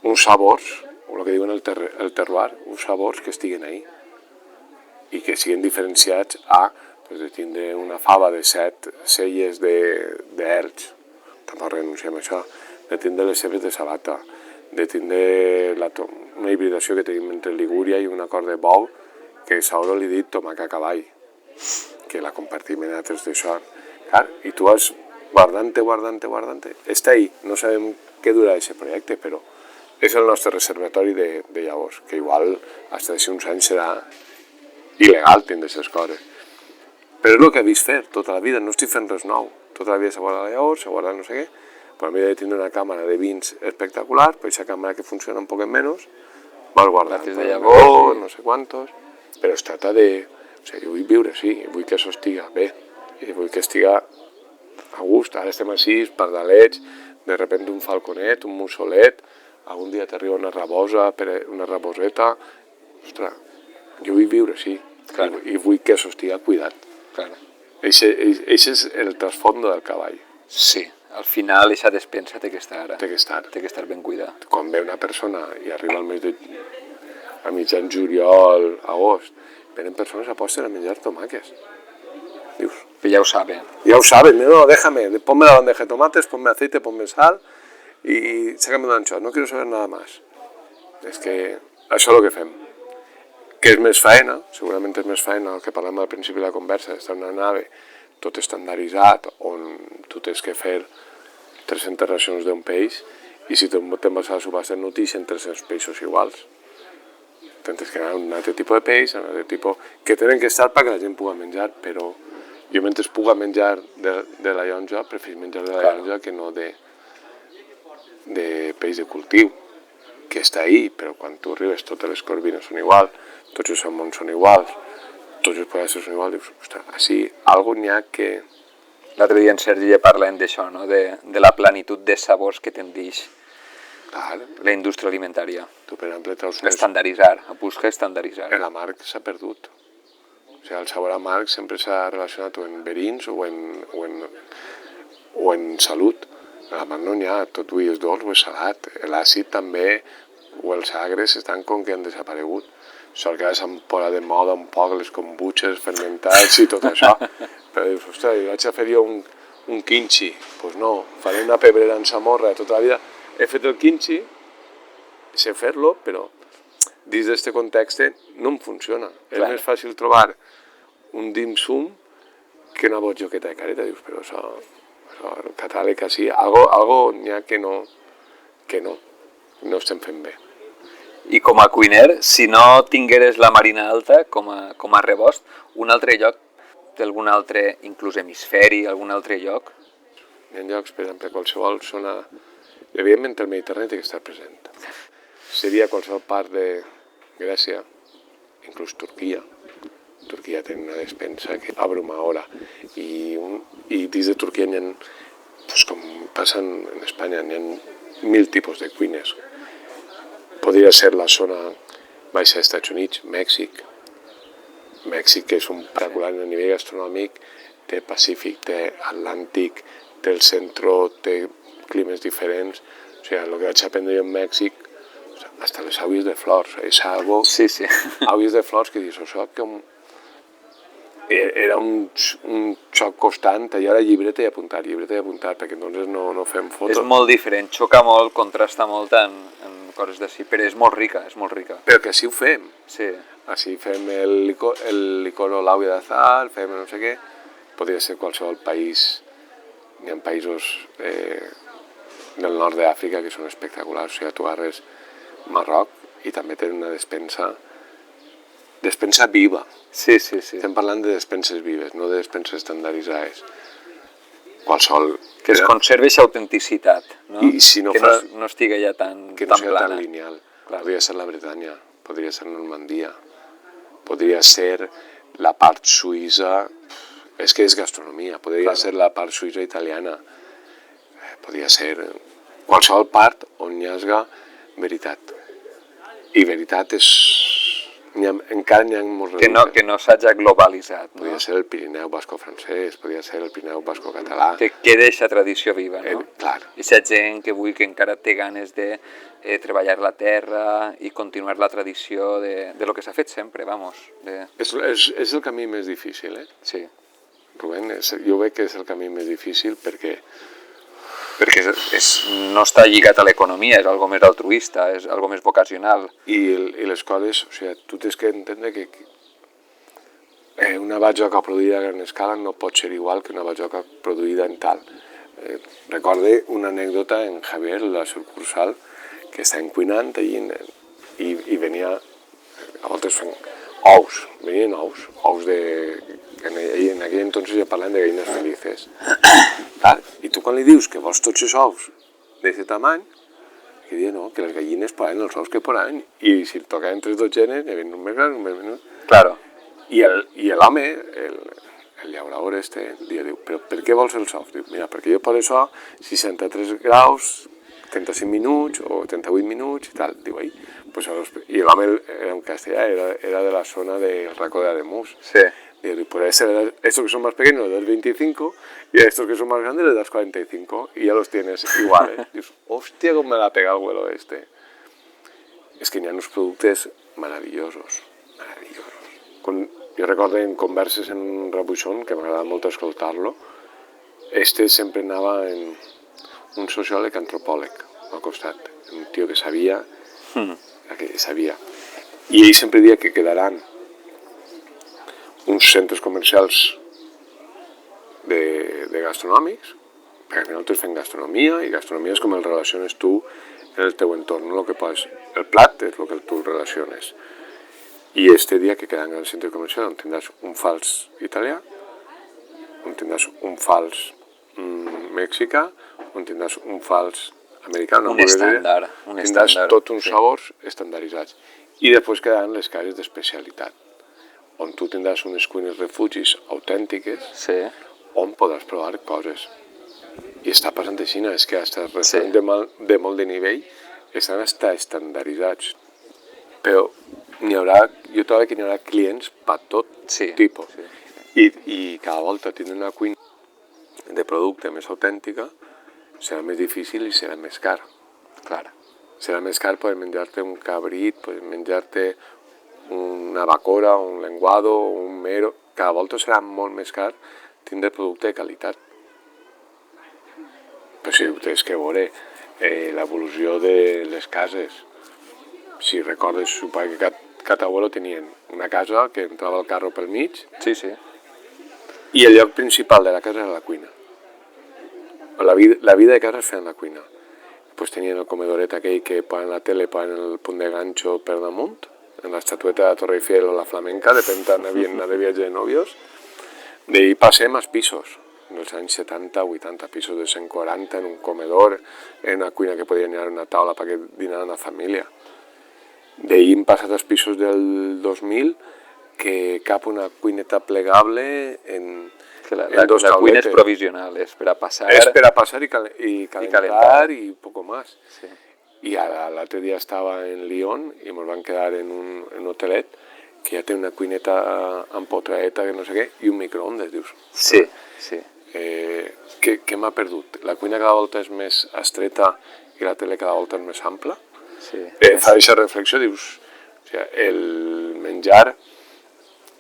uns sabors, o el que diuen el terroir, uns sabors que estiguen ahí i que siguin diferenciats de tindre una fava de 7 celles d'erx, tampoc renunciem a això, de tindre les cebes de sabata, de tindre una hibridació que tenim entre Ligúria i un acord de bou, que a Sauro li he dit tomaca a cavall, que la compartim en altres d'això. Clar, i tu vas guardant-te, està ahí, no sabem què durarà aquest projecte, però és el nostre reservatori de llavors, que igual fins d'aquí uns anys serà il·legal tindre aquestes coses. Però és el que he vist fer tota la vida, no estic fent res nou. Tota la vida s'ha guardat llavors, s'ha guardat no sé què, però a mi he de tindre una càmera de vins espectacular, però aquesta càmera que funciona un poc menys, vas guardant de llavors, no sé quantos, però es tracta de... O sigui, jo vull viure, sí, vull que això estiga bé, i vull que estiga a gust. Ara estem així, pardalets, de repente un falconet, un mussolet, algun dia t'arriba una rabosa, una raboseta... Ostres, jo vull viure, sí, i vull que això estiga cuidat. Eixe és el trasfondo del cavall. Sí, al final aquesta despensa té que estar ben cuidat. Quan ve una persona i arriba al mes de... a mitjan juliol, agost, venen persones a aposten a menjar tomàquets. Dius... Però ja ho saben. Ja ho saben, no, déjame, ponme la bandeja de tomates, ponme aceite, ponme sal y sácame un ancho, no quiero saber nada más. És que això és el que fem. Que és més faena, segurament és més faena el que parlem al principi de la conversa, d'estar en una nave tot estandarditzat, on tu tens que fer 300 racions d'un peix i si te'n vas a la subhasta no t'ixen 300 peixos iguals. Tens que anar a un altre tipus de peix, a un altre tipus... que tenen que estar perquè la gent pugui menjar, però jo mentre puga menjar de la llonja, prefereixo menjar de la llonja que no de peix de cultiu, que està ahí, però quan tu arribes totes les corvines són iguals, tots els salmons són iguals, tots els pollastres són iguals, dius, ostres, així, alguna n'hi ha que... L'altre dia en Sergi ja parlem d'això, no? De la plenitud de sabors que tendeix la indústria alimentària. Tu, per exemple, treus... Estandarditzar, a buscar estandarditzar. L'amarg s'ha perdut. O sigui, el sabor amarg sempre s'ha relacionat o en verins o en salut. L'amarg no n'hi ha, tot avui és dolç o és salat. L'àcid també, o els agres estan com que han desaparegut. Sort que ara s'han posat de moda un poc les kombuches fermentats i tot això. Però dius, ostres, vaig a fer jo un quinxi. Doncs no, faré una pebrera en Samorra tota la vida. He fet el quinxi, sé fer-lo, però dins d'aquest context no em funciona. És més fàcil trobar un dim sum que una botjoqueta de careta. Dius, però això el catàleg així, algo n'hi ha que no estem fent bé. I com a cuiner, si no tingueres la Marina Alta com a rebost, un altre lloc d'algun altre, inclús hemisferi, algun altre lloc? Hi ha llocs, per exemple, qualsevol zona, evidentment el Mediterrani té que estar present. Seria qualsevol part de Grècia, inclús Turquia. Turquia té una despensa que abrumadora. I dins de Turquia n'hi ha, com passa en Espanya, n'hi ha 1000 tipus de cuines. Podria ser la zona baixa dels Estats Units, Mèxic. Mèxic, que és un particular a nivell gastronòmic, té Pacífic, té Atlàntic, té el centre, té climes diferents. O sigui, el que vaig aprendre jo en Mèxic, hasta les àuies de flors, és algo... Sí. Àuies de flors que dius, això com... Era un xoc constant, allò era llibreta i apuntar, perquè entonces no fem fotos. És molt diferent, xoca molt, contrasta molt en coses d'ací, però és molt rica, Però que així ho fem. Sí. Així fem el licor o l'àvia d'azar, fem no sé què. Podria ser qualsevol país, hi ha països del nord d'Àfrica que són espectaculars. O sigui, tu agarres Marroc i també tenen una despensa viva. Sí. Estem parlant de despenses vives, no de despenses estandarditzades. Qualsevol... Que es conservi aquesta autenticitat, no? I si no que fa... no estigui ja tan que no sigui plana. tan lineal. Podria ser la Bretanya, podria ser Normandia, podria ser la part suïssa, és que és gastronomia, podria ser la part suïssa italiana, podria ser qualsevol part on hi hagi veritat. I veritat és... encara n'hi ha molts que no s'hagi globalitzat. Podria ser el Pirineu basco-francès, podria ser el Pirineu basco-català. Que quede aquesta tradició viva, no? Clar. Aquesta gent que avui que encara té ganes de treballar la terra i continuar la tradició de lo que s'ha fet sempre, vamos. És el camí més difícil, Sí. Rubén, jo veig que és el camí més difícil perquè no està lligat a l'economia, és algo més altruista, és algo més vocacional. I les coses, o sigui, tu tens que entendre que una batjoca produïda a gran escala no pot ser igual que una batjoca produïda en tal. Recorde una anècdota en Javier, la sucursal, que estàvem cuinant allí i venia, a voltes fent ous, venien ous de... En aquell entonces ja parlem de gallines felices. I tu quan li dius que vols tots els ous d'aquest tamany, que diu no, que les gallines posen els ous que posen, i si el tocaven 3 dotzenes, n'hi havia un més gran, un més menut. Claro. I l'home, el llaurador li diu, però per què vols els ous? Diu, mira, perquè jo poso això 63 graus, 35 minuts o 38 minuts i tal. Diu, i l'home en castellà era de la zona del Racó de Ademús. Sí. Y por estos que son más pequeños le das 25 y a estos que son más grandes le das 45 y ya los tienes igual, Dius, hòstia, com me l'ha pegat el vuelo este. És que n'hi ha uns productes meravellosos. Jo recordo en converses en Rabuixón, que m'agrada molt escoltar-lo, sempre anava en un sociòleg antropòleg al costat, un tio que sabia, i ell sempre dia que quedaran uns centres comercials de gastronòmics, perquè al final tu fent gastronomia, i gastronomia és com el relaciones tu en el teu entorn, no el plat és el que tu relaciones. I dia que quedan en el centre comercial on tindràs un fals italià, on tindràs un fals mexicà, on tindràs un fals americà, un estàndard. Tindràs tots uns sabors estandarditzats. I després quedaran les cases d'especialitat, on tu tindràs unes cuines refugis autèntiques, on podràs provar coses. I està passant així, és que els restaurants de molt de nivell estan estandarditzats. Però jo trobo que n'hi haurà clients per tot tipus. I cada volta tindre una cuina de producte més autèntica serà més difícil i serà més car. Clar. Serà més car poder menjar-te un cabrit, poder menjar-te una bacora, un lenguado, un mero... Cada volta serà molt més car tindre producte de qualitat. Però si tens que veure l'evolució de les cases. Si recordes, suposo que Catabuelo tenien una casa que entrava el carro pel mig. Sí. I el lloc principal de la casa era la cuina. La vida de casa es feia en la cuina. Pues tenien el comedoret aquell que posen la tele, posen el punt de ganxo per damunt, en l'estatueta de Torre Eiffel o la flamenca, depèn de anar de viatge de nòvios. D'ahir passem als pisos, dels anys 70, 80, pisos de 140 en un comedor, en una cuina que podia anar a una taula perquè dinaran la família. D'ahir hem passat als pisos del 2000, que cap una cuineta plegable en dos tauletes. La cuina és provisional, és per a passar... És per a passar i calentar i poco más. Sí. I l'altre dia estava en Lyon i ens vam quedar en un hotelet que ja té una cuineta amb potraeta, que no sé què, i un microondes, dius. Sí. Què m'ha perdut? La cuina cada volta és més estreta i la tele cada volta és més ampla? Sí. Fa aquesta reflexió, dius, el menjar,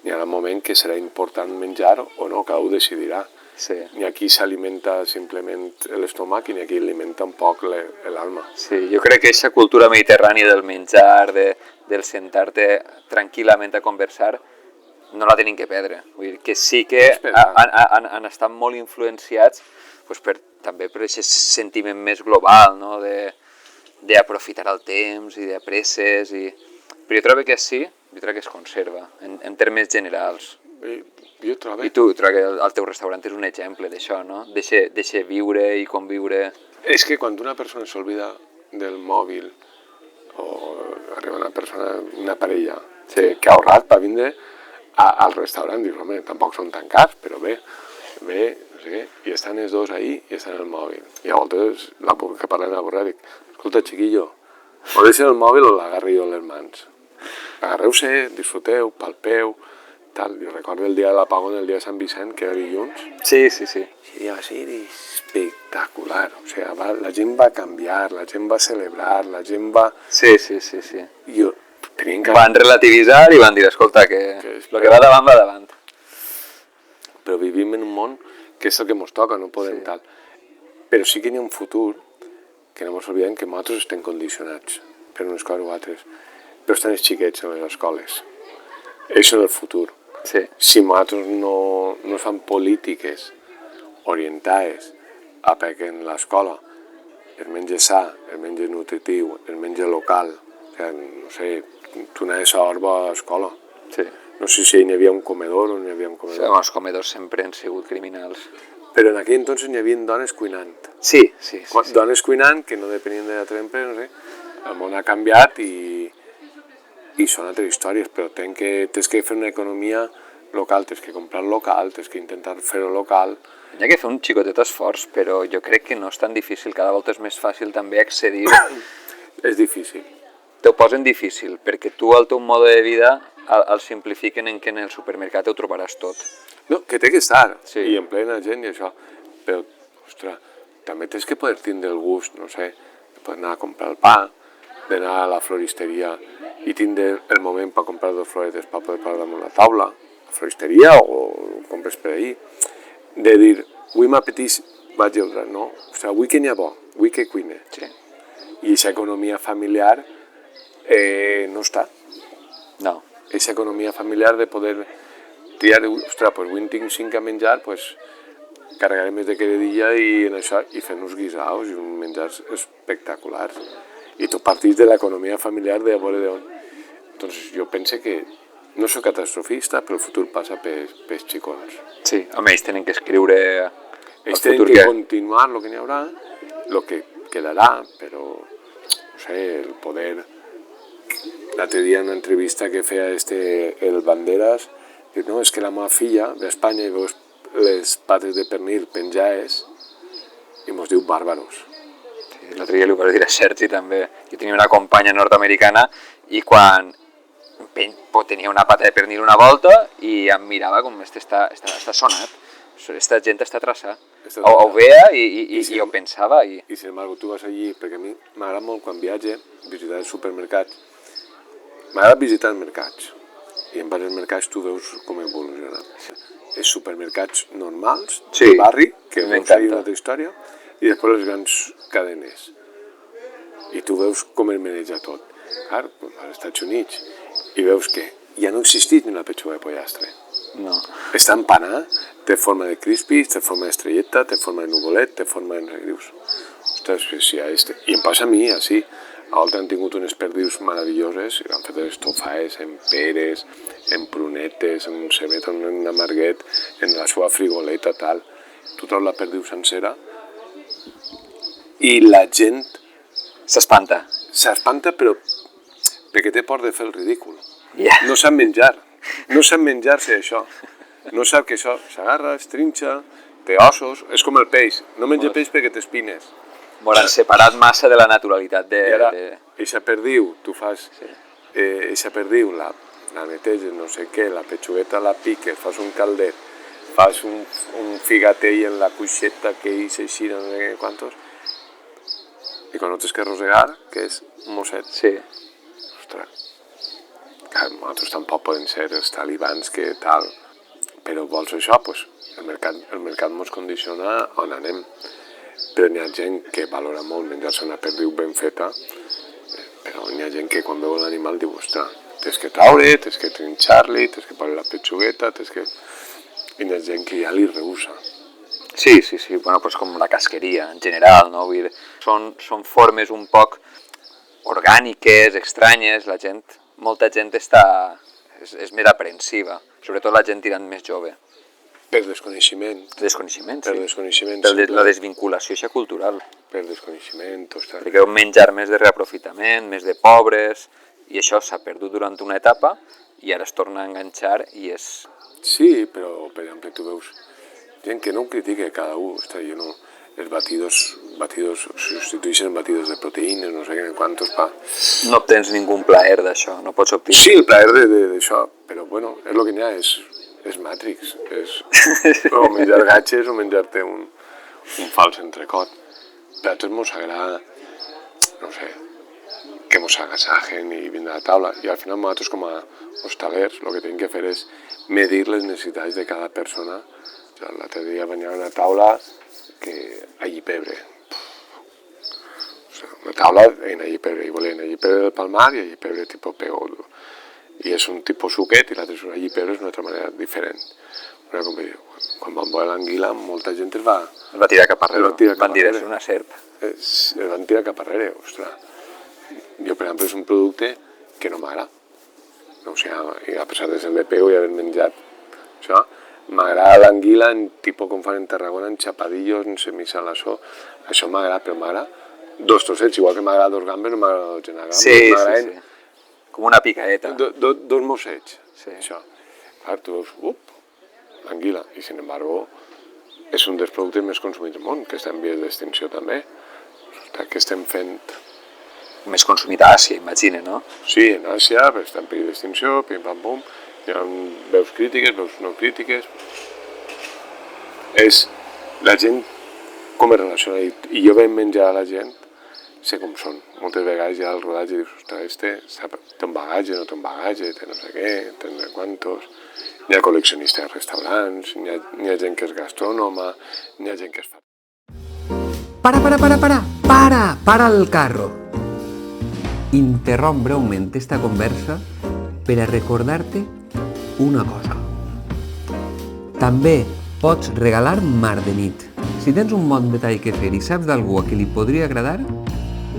hi ha un moment que serà important menjar o no, cada un decidirà. Sí. Ni aquí s'alimenta simplement l'estómac i ni aquí alimenta un poc l'alma. Sí, jo crec que aquesta cultura mediterrània del menjar, del sentar-te tranquil·lament a conversar, no la tenim que perdre. Vull dir que sí que han estat molt influenciats també per aquest sentiment més global, no? D'aprofitar el temps i de presses. Però jo trobo que sí, jo trobo que es conserva, en termes generals. Jo trobo... I tu trobo que el teu restaurant és un exemple d'això, no? Deixa viure i conviure... És que quan una persona s'olvida del mòbil o arriba una persona, una parella, que ha ahorrat per vindre al restaurant, dius, home, tampoc són tan cars, però bé, no sé què, i estan els dos ahí i estan al mòbil. I a voltes, que parlem a la borra, dic, escolta, chiquillo, o deixen el mòbil o l'agarri jo a les mans. Agarreu-se, disfruteu, palpeu, tal. Jo recordo el dia de l'apagón, el dia de Sant Vicent, que era dilluns. Sí. I va ser espectacular. O sigui, la gent va canviar, la gent va celebrar, la gent va... Sí. Jo tenien que... Van relativitzar i van dir, escolta, que el que va davant, va davant. Però vivim en un món que és el que ens toca, no podem tal. Però sí que hi ha un futur que no ens oblidem que nosaltres estem condicionats per unes coses o altres. Però estan els xiquets en les escoles. Això és el futur. Sí. Si nosaltres no fan polítiques orientades a perquè en l'escola el menja sa, el menja nutritiu, el menja local, o sigui, no sé, tu anaves a Orba a l'escola. Sí. No sé si hi havia un comedor o no hi havia un comedor. Sí, els comedors sempre han sigut criminals. Però en aquell entonces hi havia dones cuinant. Sí. Dones cuinant que no depenien de l'altra empresa, no sé. El món ha canviat i són altres històries, però tens que fer una economia local, tens que comprar local, tens que intentar fer-ho local. Hi ha que fer un xicotet esforç, però jo crec que no és tan difícil, cada volta és més fàcil també accedir. És difícil. T'ho posen difícil, perquè tu el teu mode de vida el simplifiquen en que en el supermercat ho trobaràs tot. No, que té que estar, Sí. i en plena gent i això, però, ostres, també tens que poder tindre el gust, no sé, de poder anar a comprar el pa, d'anar a la floristeria i tindre el moment per comprar dos floretes per poder posar damunt la taula, a la floristeria o compres per ahir, de dir, avui m'apeteix, vaig a no? O sigui, avui que n'hi ha bo, avui que cuine. Sí. I aquesta economia familiar no està. No. Aquesta economia familiar de poder triar, ostres, pues avui en tinc 5 a menjar, pues carregaré més de queredilla i en això, i fent-nos guisaos i uns menjars espectaculars. I tot partís de l'economia familiar de a veure d'on. Entonces jo pense que no soc catastrofista, però el futur passa pels xicons. Sí, home, ells tenen que escriure el Ells tenen futur que continuar el que n'hi haurà, el que quedarà, però, no sé, el poder... L'altre dia en una entrevista que feia el Banderas, diu, no, és que la meva filla ve a Espanya i veus les pates de pernil penjades i mos diu bàrbaros. Sí, l'altre dia li ho vaig dir a Sergi també. Jo tenia una companya nord-americana i quan tenia una pata de pernil una volta i em mirava com està sonat. Esta gent està traçada. Ho veia i ho pensava. I sin embargo, tu vas allí, perquè a mi m'agrada molt quan viatge visitar els supermercats. M'agrada visitar els mercats. I en diversos mercats tu veus com evolucionen. Els supermercats normals, del barri, que no seria una altra història, i després les grans cadenes. I tu veus com es maneja tot. Clar, als Estats Units, i veus que ja no existeix ni la petxuga de pollastre. No. Està empanada, té forma de crispy, té forma d'estrelleta, té forma de nuvolet, té forma de negrius. Ostres, si i em passa a mi, així. A volta han tingut unes perdius meravelloses, i han fet estofades en peres, en prunetes, en un cebet, en un amarguet, en la seva frigoleta, tal. Tu treus la perdiu sencera i la gent... S'espanta. S'espanta, però perquè té por de fer el ridícul. Yeah. No sap menjar. No sap menjar-se això. No sap que això s'agarra, es trinxa, té ossos, és com el peix. No menja peix perquè té espines. M'ho han separat massa de la naturalitat de... I ara, eixa perdiu, tu fas... Eixa perdiu, la neteges, no sé què, la petxugueta la piques, fas un caldet, fas un figatell en la cuixeta que hi s'eixira, no sé què, quantos, i quan no tens que rosegar, que és un mosset. Sí. Ostres, clar, nosaltres tampoc poden ser els talibans que tal, però vols això, doncs el mercat ens condiciona on anem. Però n'hi ha gent que valora molt menjar-se una perdiu ben feta, però n'hi ha gent que quan veu l'animal diu, ostres, tens que traure, tens que trinxar-li, tens que posar la petxugueta, I n'hi ha gent que ja li rehúsa. Sí, bueno, pues com la casqueria en general, no? Vull dir, són formes un poc orgàniques, estranyes, molta gent és més aprensiva, sobretot la gent tirant més jove. Per desconeixement. Desconeixement, Per sí. desconeixement. Per la desvinculació eixa cultural. Per desconeixement, ostres. Perquè un menjar més de reaprofitament, més de pobres, i això s'ha perdut durant una etapa i ara es torna a enganxar i és... Sí, però, per exemple, tu veus gent que no ho critica cada un, ostres, jo no... Els batidos substitueixen batidos de proteïnes, no sé què, quantos pa. No obtens ningú plaer d'això, no pots obtenir. Sí, el plaer d'això, però bueno, és el que n'hi ha, és Matrix, és o menjar gatxes o menjar-te un fals entrecot. Per altres mos agrada, no sé, que mos agasajen i vindre a la taula, i al final nosaltres com a hostalers el que tenim que fer és medir les necessitats de cada persona. L'altre dia venia a una taula que allí pebre. O sea, una taula en allí pebre, i volien allí pebre del Palmar i allí pebre tipus pegodo. I és un tipus suquet i l'altre és un allí pebre, és una altra manera diferent. Quan van veure l'anguila, molta gent es va tirar cap arrere, van dir, és una serp. Es van tirar cap arrere, ostres. Jo, per exemple, és un producte que no m'agrada. O sigui, a pesar de ser de pego i haver menjat això, m'agrada l'anguila en tipus com fan en Tarragona, en xapadillos, en semisalassó. Això m'agrada, però m'agrada dos trossets, igual que m'agrada dos gambes, no m'agrada dos genagambes. Sí. Com una picaeta. Dos mossets, sí. Això. Clar, tu veus, l'anguila. I, sin embargo, és un dels productes més consumits del món, que està en vies d'extinció també. Que estem fent... Més consumit a Àsia, imagina, no? Sí, en Àsia, però està en perill d'extinció, pim-pam-pum. Hi ha veus crítiques, veus no crítiques. És la gent com es relaciona. I jo vaig menjar a la gent, sé com són. Moltes vegades hi ha el rodatge i dius, ostres, té un bagatge, no té un bagatge, té no sé què, té no sé quantos. N'hi ha col·leccionistes de restaurants, n'hi ha gent que és gastrònoma, n'hi ha gent que es fa... Para el carro. Interromp breument esta conversa per a recordar-te una cosa. També pots regalar Mar de Nit. Si tens un bon detall que fer i saps d'algú a qui li podria agradar,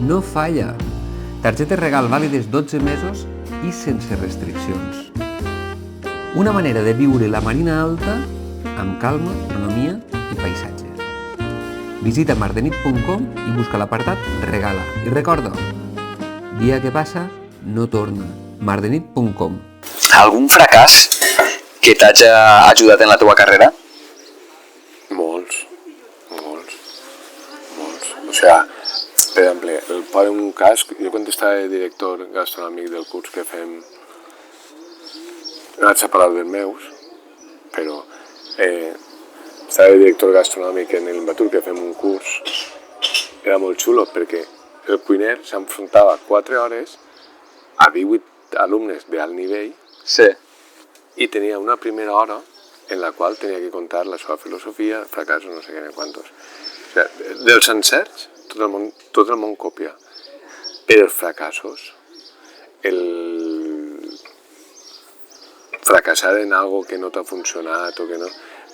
no falla. Targetes regal vàlides 12 mesos i sense restriccions. Una manera de viure la Marina Alta amb calma, economia i paisatge. Visita mardenit.com i busca l'apartat Regala. I recorda, dia que passa no torna. mardenit.com. Algun fracàs que t'hagi ajudat en la teva carrera? Molts. O sigui, per exemple, el pa d'un cas, jo quan estava de director gastronòmic del curs que fem, no vaig a parlar dels meus, però estava de director gastronòmic en l'Imbatur que fem un curs, era molt xulo perquè el cuiner s'enfrontava 4 hores a 18 alumnes d'alt nivell. Sí. I tenia una primera hora en la qual tenia que contar la seva filosofia, fracassos, no sé què, quantos. O sigui, dels encerts, tot el món copia. Però els fracassos, el fracassar en algo que no t'ha funcionat o que no...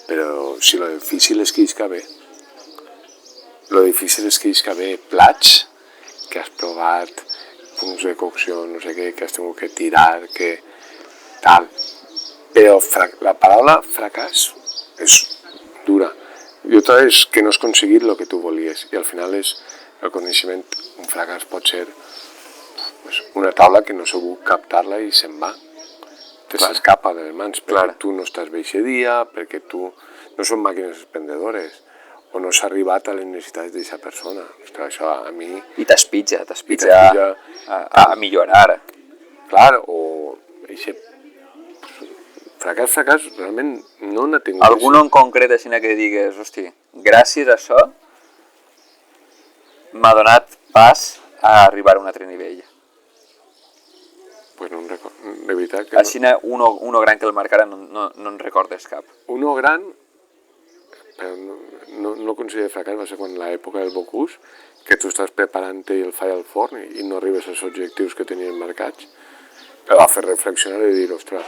Però si lo difícil és que isca bé. Lo difícil és que isca bé plats que has provat, punts de cocció, no sé què, que has tingut que tirar, que tal. Però la paraula fracàs és dura. I otra és que no has aconseguit el que tu volies. I al final és el coneixement. Un fracàs pot ser una taula que no has sabut captar-la i se'n va. Te s'escapa de les mans perquè tu no estàs bé aquest dia, perquè tu no són màquines expendedores, o no s'ha arribat a les necessitats d'aquesta persona. Ostres, això a mi... I t'espitja a millorar. Clar, o... Fracàs, realment no n'ha tingut... Algun en concret així que digues, hosti, gràcies a això m'ha donat pas a arribar a un altre nivell. Pues no em recordo, de veritat que així uno gran que el marcara no en recordes cap. Uno gran, però no considero fracàs, va ser quan l'època del Bocuse, que tu estàs preparant-te i el falla al forn i no arribes als objectius que tenien marcats, però va fer reflexionar i dir, ostres,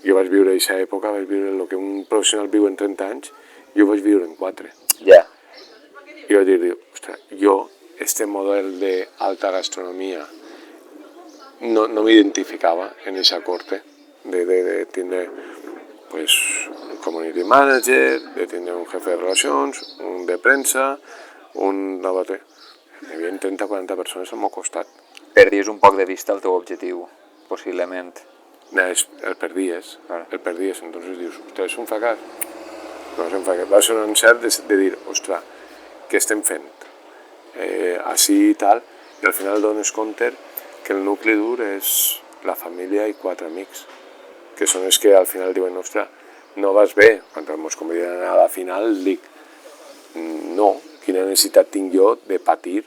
jo vaig viure aquesta època, vaig viure el que un professional viu en 30 anys, jo vaig viure en 4. Ja. I vaig dir, ostres, jo, este model d'alta gastronomia, no m'identificava en esa corte de tindre pues, un community manager, de tindre un jefe de relacions, un de premsa, un laboratori. Hi havia 30-40 persones al meu costat. Perdies un poc de vista el teu objectiu, possiblement. El perdies, Claro. entonces dius, ostres, és un fracàs? No és un fracàs, va ser un encert de dir, ostres, què estem fent? Així i tal, i al final dones compte que el nucli dur és la família i 4 amics, que són els que al final diuen, ostres, no vas bé. Quan ens conviden a la final, dic, no, quina necessitat tinc jo de patir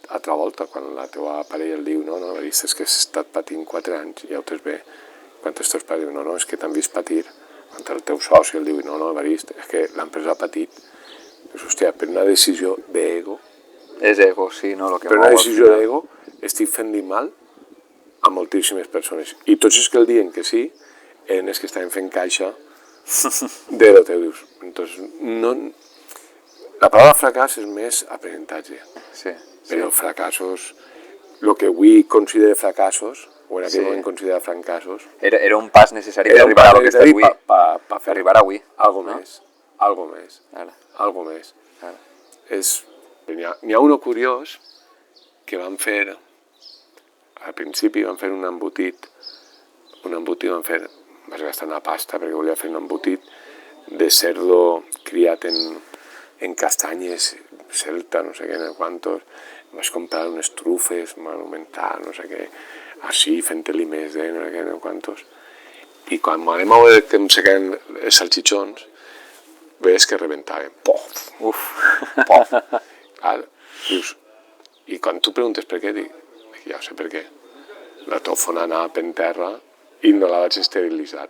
altra volta, quan la teva parella el diu, no, és que has estat patint 4 anys, ja ho tens bé. Quan els teus pares diuen, no, és que t'han vist patir. Quan el teu soci el diu, no, Evarist, és que l'empresa ha patit. Dius, hòstia, per una decisió d'ego, És ego, sí, no? Lo que per una mou al decisió final. d'ego, estic fent-li mal a moltíssimes persones. I tots els que el diuen que sí, eren els que estaven fent caixa de lo teu. Dius. Entonces, no... La paraula fracàs és més aprenentatge. Sí. Però fracassos, el que avui considera fracassos, o en aquell Sí. moment considera fracassos, Era un pas necessari per era arribar a lo que està avui. per fer Arribar avui. algo no? més, algo més, Ara, algo més. ara. N'hi ha uno curiós que van fer, al principi van fer un embotit van fer, vas gastar una pasta perquè volia fer un embotit de cerdo criat en castanyes, celta, no sé què, no sé quantos, vas comprar unes trufes monumentals, no sé què, així, fent-li més de no sé què, no sé quantos. I quan anem a veure que em sequen els salchichons, ves que rebentaven. Pof! Uf. Pof! Clar, dius, i quan tu preguntes per què, dic, ja ho sé per què. La tòfona anava per terra i no la vaig esterilitzar.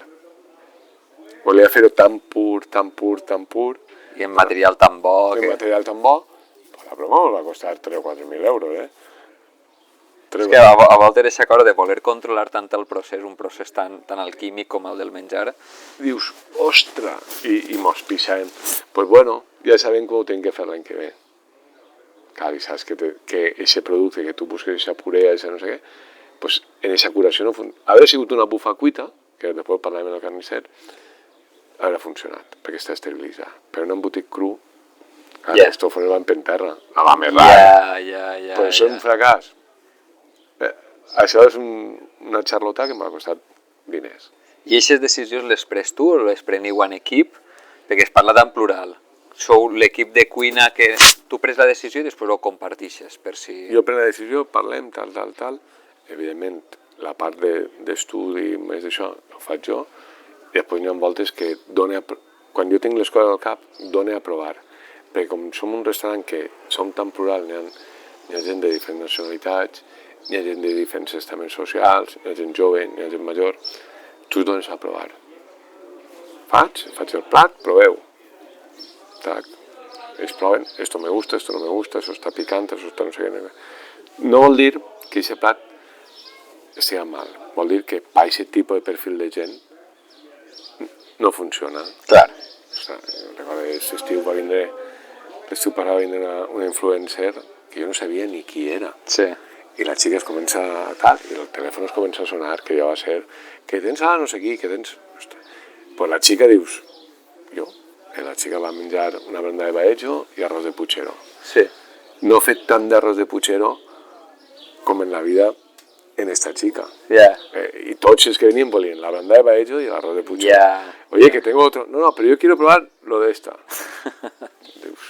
Volia fer-ho tan pur, tan pur, tan pur, I en material tan bo un que... material tan bo, pues la broma va costar 3 o 4.000 euros, És que a voltes aquesta cosa de voler controlar tant el procés, un procés tan alquímic com el del menjar, Dius, ostres, i mos pixem. Pues bueno, ja sabem com ho tenim que fer l'any que ve. Clar, i saps que aquest producte que tu busques, aquesta purea, aquesta no sé què, pues en aquesta curació no funciona. Haver sigut una bufa cuita, que després parlarem del carnisser, haurà funcionat, perquè està esterilitzat. Però un embotit cru, clar, Ja. els tòfones van per terra, la va més rara. Ja. Pues això és un fracàs. Això és una xarlota que m'ha costat diners. I aquestes decisions les pres tu o les preniu en equip? Perquè es parla en plural. Sou l'equip de cuina que tu pres la decisió i després ho compartixes, per si... Jo prenc la decisió, parlem, tal. Evidentment, la part d'estudi, més d'això, ho faig jo. I després n'hi ha voltes que quan jo tinc les coses al cap, done a provar. Perquè com som un restaurant que som tan plural, n'hi ha gent de diferents nacionalitats, n'hi ha gent de diferents estaments socials, n'hi ha gent jove, n'hi ha gent major, tu dones a provar. Faig el plat, proveu. Tac. Ells proven, esto me gusta, esto no me gusta, eso está picante, eso está no sé què. No vol dir que aquest plat estigui mal, vol dir que per aquest tipus de perfil de gent no funciona. Clar. Recordo que l'estiu va vindre una influencer que jo no sabia ni qui era. Sí. I la xica es comença a tal, i el telèfon es comença a sonar, que ja va ser, que tens no sé qui, que tens... Pues la xica dius, jo, la xica va menjar una branda de baejo i arròs de puchero. Sí. No he fet tant d'arròs de puchero com en la vida en esta chica. Ja. Y tots els que venien volien la branda de baejo y el arroz de puchero. Ya. Oye, que tengo otro. No, pero yo quiero probar lo de esta. Dius,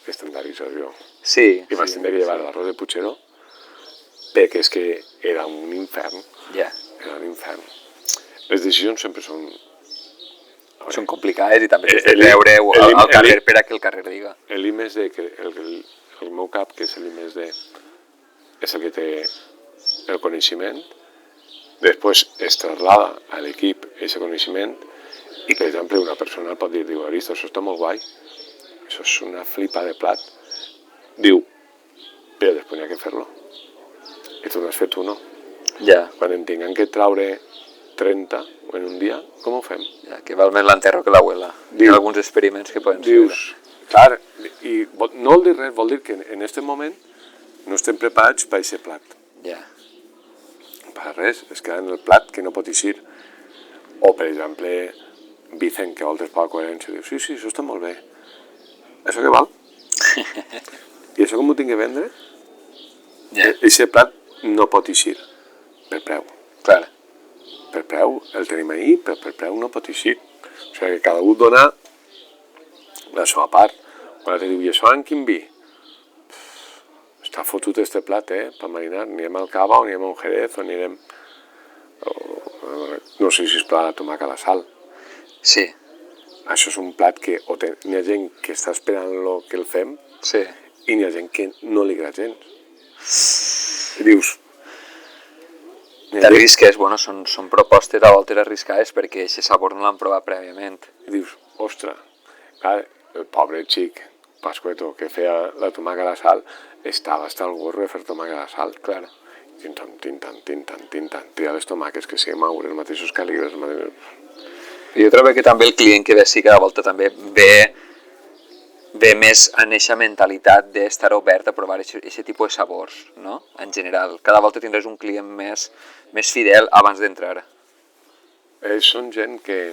estandaritzar jo. Sí. I vaig tindre que llevar l'arròs de puchero perquè és que era un infern. Ja. Era un infern. Les decisions sempre són... Són complicades i també has de treure al carrer per a que el carrer diga. L'IMSD, el meu cap, que és l'IMSD, és el que té el coneixement, després es traslada a l'equip aquest coneixement i, per exemple, una persona pot dir, Evarist, això està molt guai, això és una flipa de plat. Diu, però després n'hi ha que fer-lo. I tu no has fet uno. Ja. Quan en tinguem que traure 30 en un dia, com ho fem? Ja, que val més l'enterro que l'abuela. Hi ha alguns experiments que poden ser. Dius, Clar, i no vol dir res, vol dir que en aquest moment no estem preparats per a aquest plat. Ja. Per res, es queda en el plat que no pot eixir. O, per exemple, Vicent, que a voltes per la coherència, diu, sí, això està molt bé. Això què val? I això com ho tinc que vendre? Ja. Aquest plat no pot eixir per preu. Clar. Per preu el tenim ahí, però per preu no pot eixir. O sigui que cada un dona la seva part. Quan te diu, i això amb quin vi? Està fotut este plat, per marinar. Anirem al Cava o anirem a un Jerez o anirem... No sé si es pla la tomaca a la sal. Sí. Això és un plat que n'hi ha gent que està esperant lo que el fem Sí. i n'hi ha gent que no li agrada gens. I dius... T'arrisques, bueno, són propostes a voltes arriscades perquè aquest sabor no l'han provat prèviament. I dius, ostres, clar, el pobre xic, Pascueto, que feia la tomaca a la sal, estava hasta el gorro de fer tomaca a la sal. Clar. Tintant, tirar les tomaques que siguem aure, els mateixos càlibres, els mateixos... Jo trobo que també el client que ve sí cada volta també ve més en eixa mentalitat d'estar obert a provar aquest tipus de sabors, no? En general. Cada volta tindràs un client més fidel abans d'entrar. Són gent que...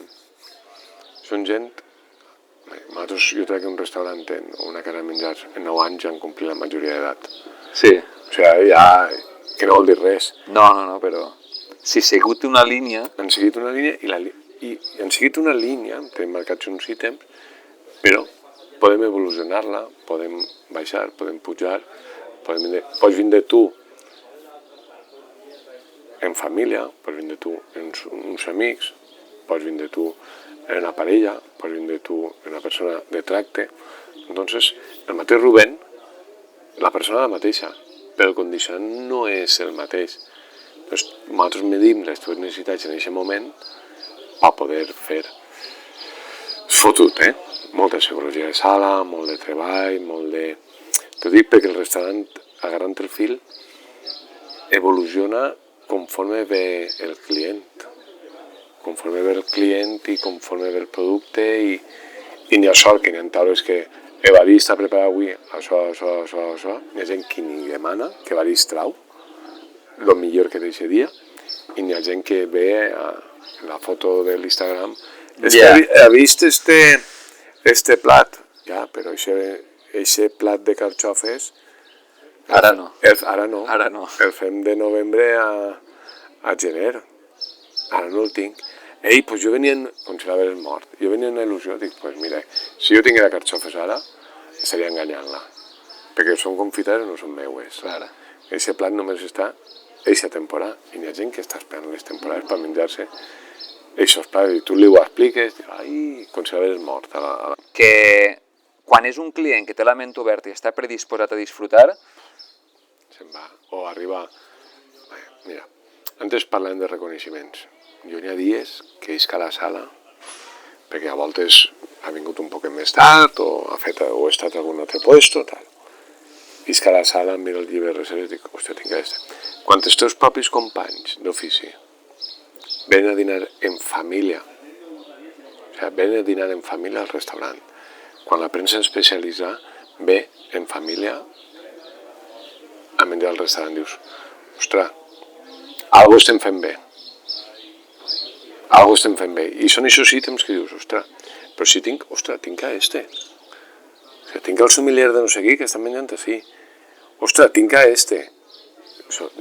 Nosaltres, jo trec un restaurant o una casa de menjars, en 9 anys ja han complit la majoria d'edat. Sí. O sigui, ja... que no vol dir res. No, però... Si seguit una línia... Han seguit una línia i han seguit una línia, tenim marcats uns ítems, però podem evolucionar-la, podem baixar, podem pujar, pots vindre tu en família, pots vindre tu en uns amics, pots vindre tu en una parella, pots vindre tu en una persona de tracte. Entonces, el mateix Rubén, la persona la mateixa, però el condicionant no és el mateix. Doncs nosaltres medim les teves necessitats en aquest moment per poder fer. És fotut, Molta psicologia de sala, molt de treball, molt de... T'ho dic perquè el restaurant, agarrant el fil, evoluciona conforme ve el client. Conforme ve el client i conforme ve el producte i n'hi ha sort que n'hi ha taules que Evarist ha preparat avui això. N'hi ha gent que ni demana, que Evarist trau el millor que d'aquest dia i n'hi ha gent que ve en la foto de l'Instagram ha vist este plat, ja, però aquest plat de carxofes Ara no. Ara no. El fem de novembre a gener. Ara no el tinc. Pues jo venia, com si l'hagués mort, jo venia en una il·lusió, dic, pues mira, si jo tinguera carxofes ara, estaria enganyant-la. Perquè són confiteres, no són meues. Clar. Aquest plat només està eixa temporada, i n'hi ha gent que està esperant les temporades per menjar-se eixos plats, i tu li ho expliques, com si l'hagués mort. Que quan és un client que té la ment oberta i està predisposat a disfrutar... Se'n va, o arriba... Mira, antes parlàvem de reconeixements. Jo n'hi ha dies que isc a la sala, perquè a voltes ha vingut un poc més tard, o ha estat a algun altre puesto, tal. Isc a la sala, miro el llibre de reserves i dic, hòstia, tinc aquesta. Quan els teus propis companys d'ofici venen a dinar en família, venen a dinar en família al restaurant, quan la premsa especialitzada ve en família a menjar al restaurant, dius, ostres, algo estem fent bé. I són aquests ítems que dius, ostres, però si tinc a este. Tinc el sommelier de no sé qui que estan menjant així. Ostres, tinc a este.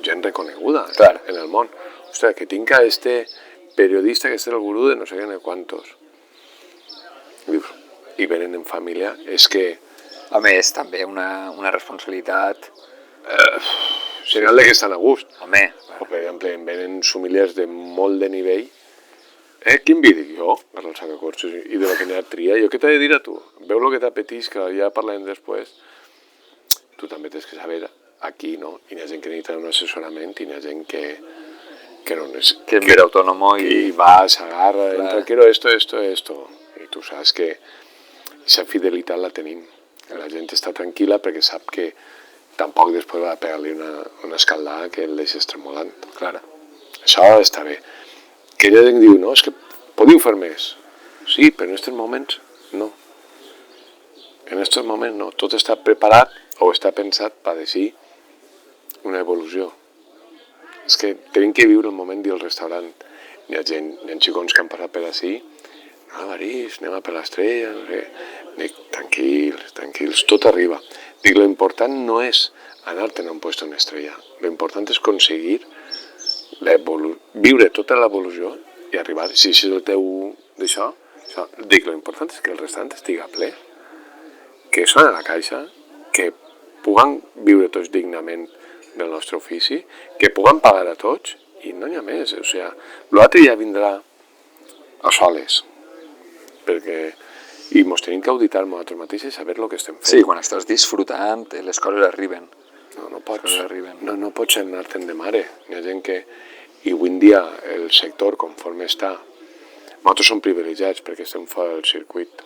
Gent reconeguda en el món. Ostres, que tinc a este periodista que és el gurú de no sé què, no quantos. I venen en família, és que... Home, és també una responsabilitat... Senyal de que estan a gust. Home. O, per exemple, venen sommeliers de molt de nivell. Quin vi? Dic jo, per el sacacorxos, i de lo que n'hi ha tria. Jo què t'he de dir a tu? Veu lo que t'apetís, que ja parlarem després. Tu també tens que saber aquí, no? I n'hi ha gent que necessita un assessorament i n'hi ha gent que no necessita. Que és més autònomo i va, s'agarra, entra, quiero esto. I tu saps que aquesta fidelitat la tenim. La gent està tranquil·la perquè sap que tampoc després va pegar-li una escaldada que el deixa estremolant. Clar. Això està bé. Que ella diu, no, és que podeu fer més. Sí, però en aquests moments no. en aquests moments no, tot està preparat o està pensat per deixar una evolució. És que tenim que viure el moment del restaurant. Hi ha gent, hi ha xicons que han passat per ací, anem a París, anem a per l'Estrella, no sé. Dic, tranquils, tot arriba. Dic, lo important no és anar-te'n a un puesto en estrella, lo important és aconseguir viure tota l'evolució i arribar, si és el teu d'això, dic, lo important és que el restaurant estigui ple, que sona a la caixa, que puguem viure tots dignament del nostre ofici, que puguem pagar a tots i no n'hi ha més. O sigui, l'altre ja vindrà a soles, perquè i ens tenim que auditar nosaltres mateixos i saber el que estem fent. Sí, quan estàs disfrutant, les coses arriben. No pots anar-te'n de mare. Hi ha gent que, i avui en dia el sector conforme està, nosaltres som privilegiats perquè estem fora del circuit,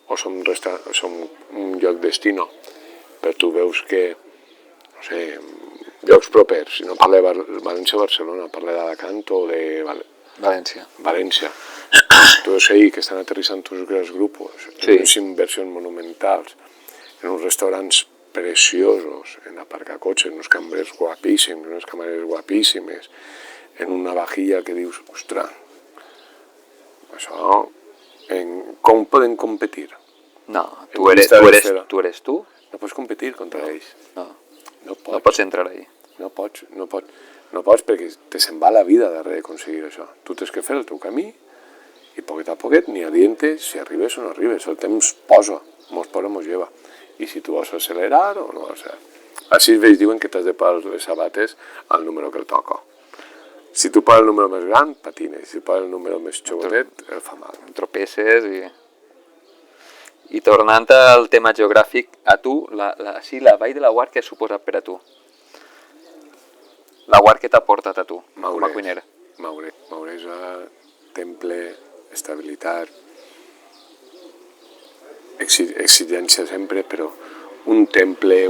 o som un lloc destino, però tu veus que, no sé, llocs propers, si no parla de València-Barcelona, parla d'Alacant o de València. Tu veus ahir que estan aterrissant tots els grupos, en unes inversions monumentals, en uns restaurants preciosos, en aparcacotxes, en uns cambrers guapíssims, en unes camareres guapíssimes, en una vajilla que dius, ostres, això, com podem competir? No, tu eres tu. No pots competir contra ells. No pots entrar ahí. No pots perquè te se'n va la vida darrere d'aconseguir això. Tu tens que fer el teu camí i poquet a poquet, ni a diente, si arribes o no arribes. El temps posa, mos lleva. I si tu vols accelerar o no accelerar. Així ells diuen que t'has de posar les sabates al número que el toca. Si tu poses el número més gran, patines. Si tu poses el número més xocotet, el fa mal. Tropeces i... I tornant al tema geogràfic, a tu, la Vall de Laguar, què ha suposat per a tu? Laguar, què t'ha portat a tu, com a cuiner? Mauresa, temple, estabilitat, exigència sempre, però un temple,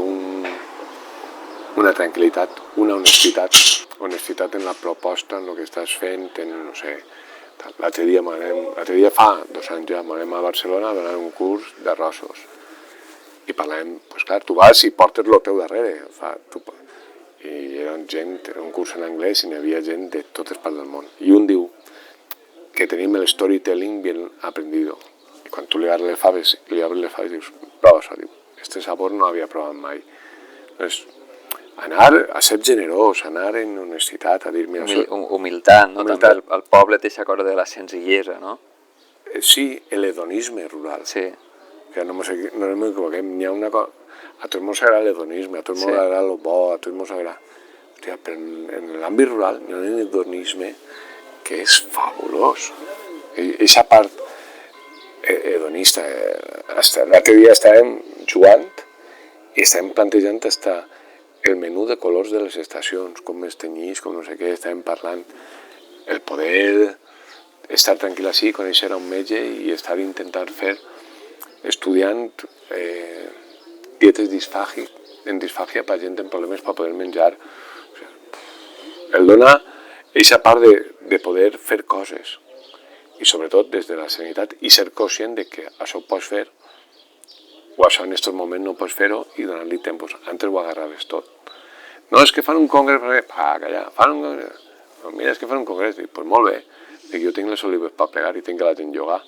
una tranquil·litat, una honestitat en la proposta, en el que estàs fent, no sé. L'altre dia fa 2 anys ja, anem a Barcelona a donar un curs d'arrossos. I parlem, doncs clar, tu vas i portes el teu darrere. I era un curs en anglès i n'hi havia gent de totes parts del món. I un diu que tenim el storytelling bien aprendido. I quan tu li abres les faves, dius, prova això, diu, este sabor no havia provat mai. Doncs, anar a ser generós, anar en honestitat, a dir... Humilitat, no? També el poble té aquesta cosa de la senzillesa, no? Sí, l'hedonisme rural. Sí. Que no m'equivoquem, n'hi ha una cosa... A tots ens agrada l'hedonisme, a tots ens agrada el bo, a tots ens agrada... Hòstia, però en l'àmbit rural hi ha un hedonisme que és fabulós. Eixa part hedonista... L'altre dia estàvem jugant i estàvem plantejant el menú de colors de les estacions, com es tenyís, com no sé què, estàvem parlant. El poder estar tranquil així, conèixer un metge i estar intentant fer, estudiant dietes disfàgia per gent amb problemes per poder menjar. O sigui, el dona aquesta part de poder fer coses i sobretot des de la sanitat i ser conscient de que això ho pots fer o això en aquest moment no pots fer-ho i donar-li temps. Antes ho agarraves tot. No, és que fan un congrés, calla, fan un congrés. No, mira, és que fan un congrés. Dic, doncs molt bé, jo tinc les olives per plegar i tinc que la gent llogar.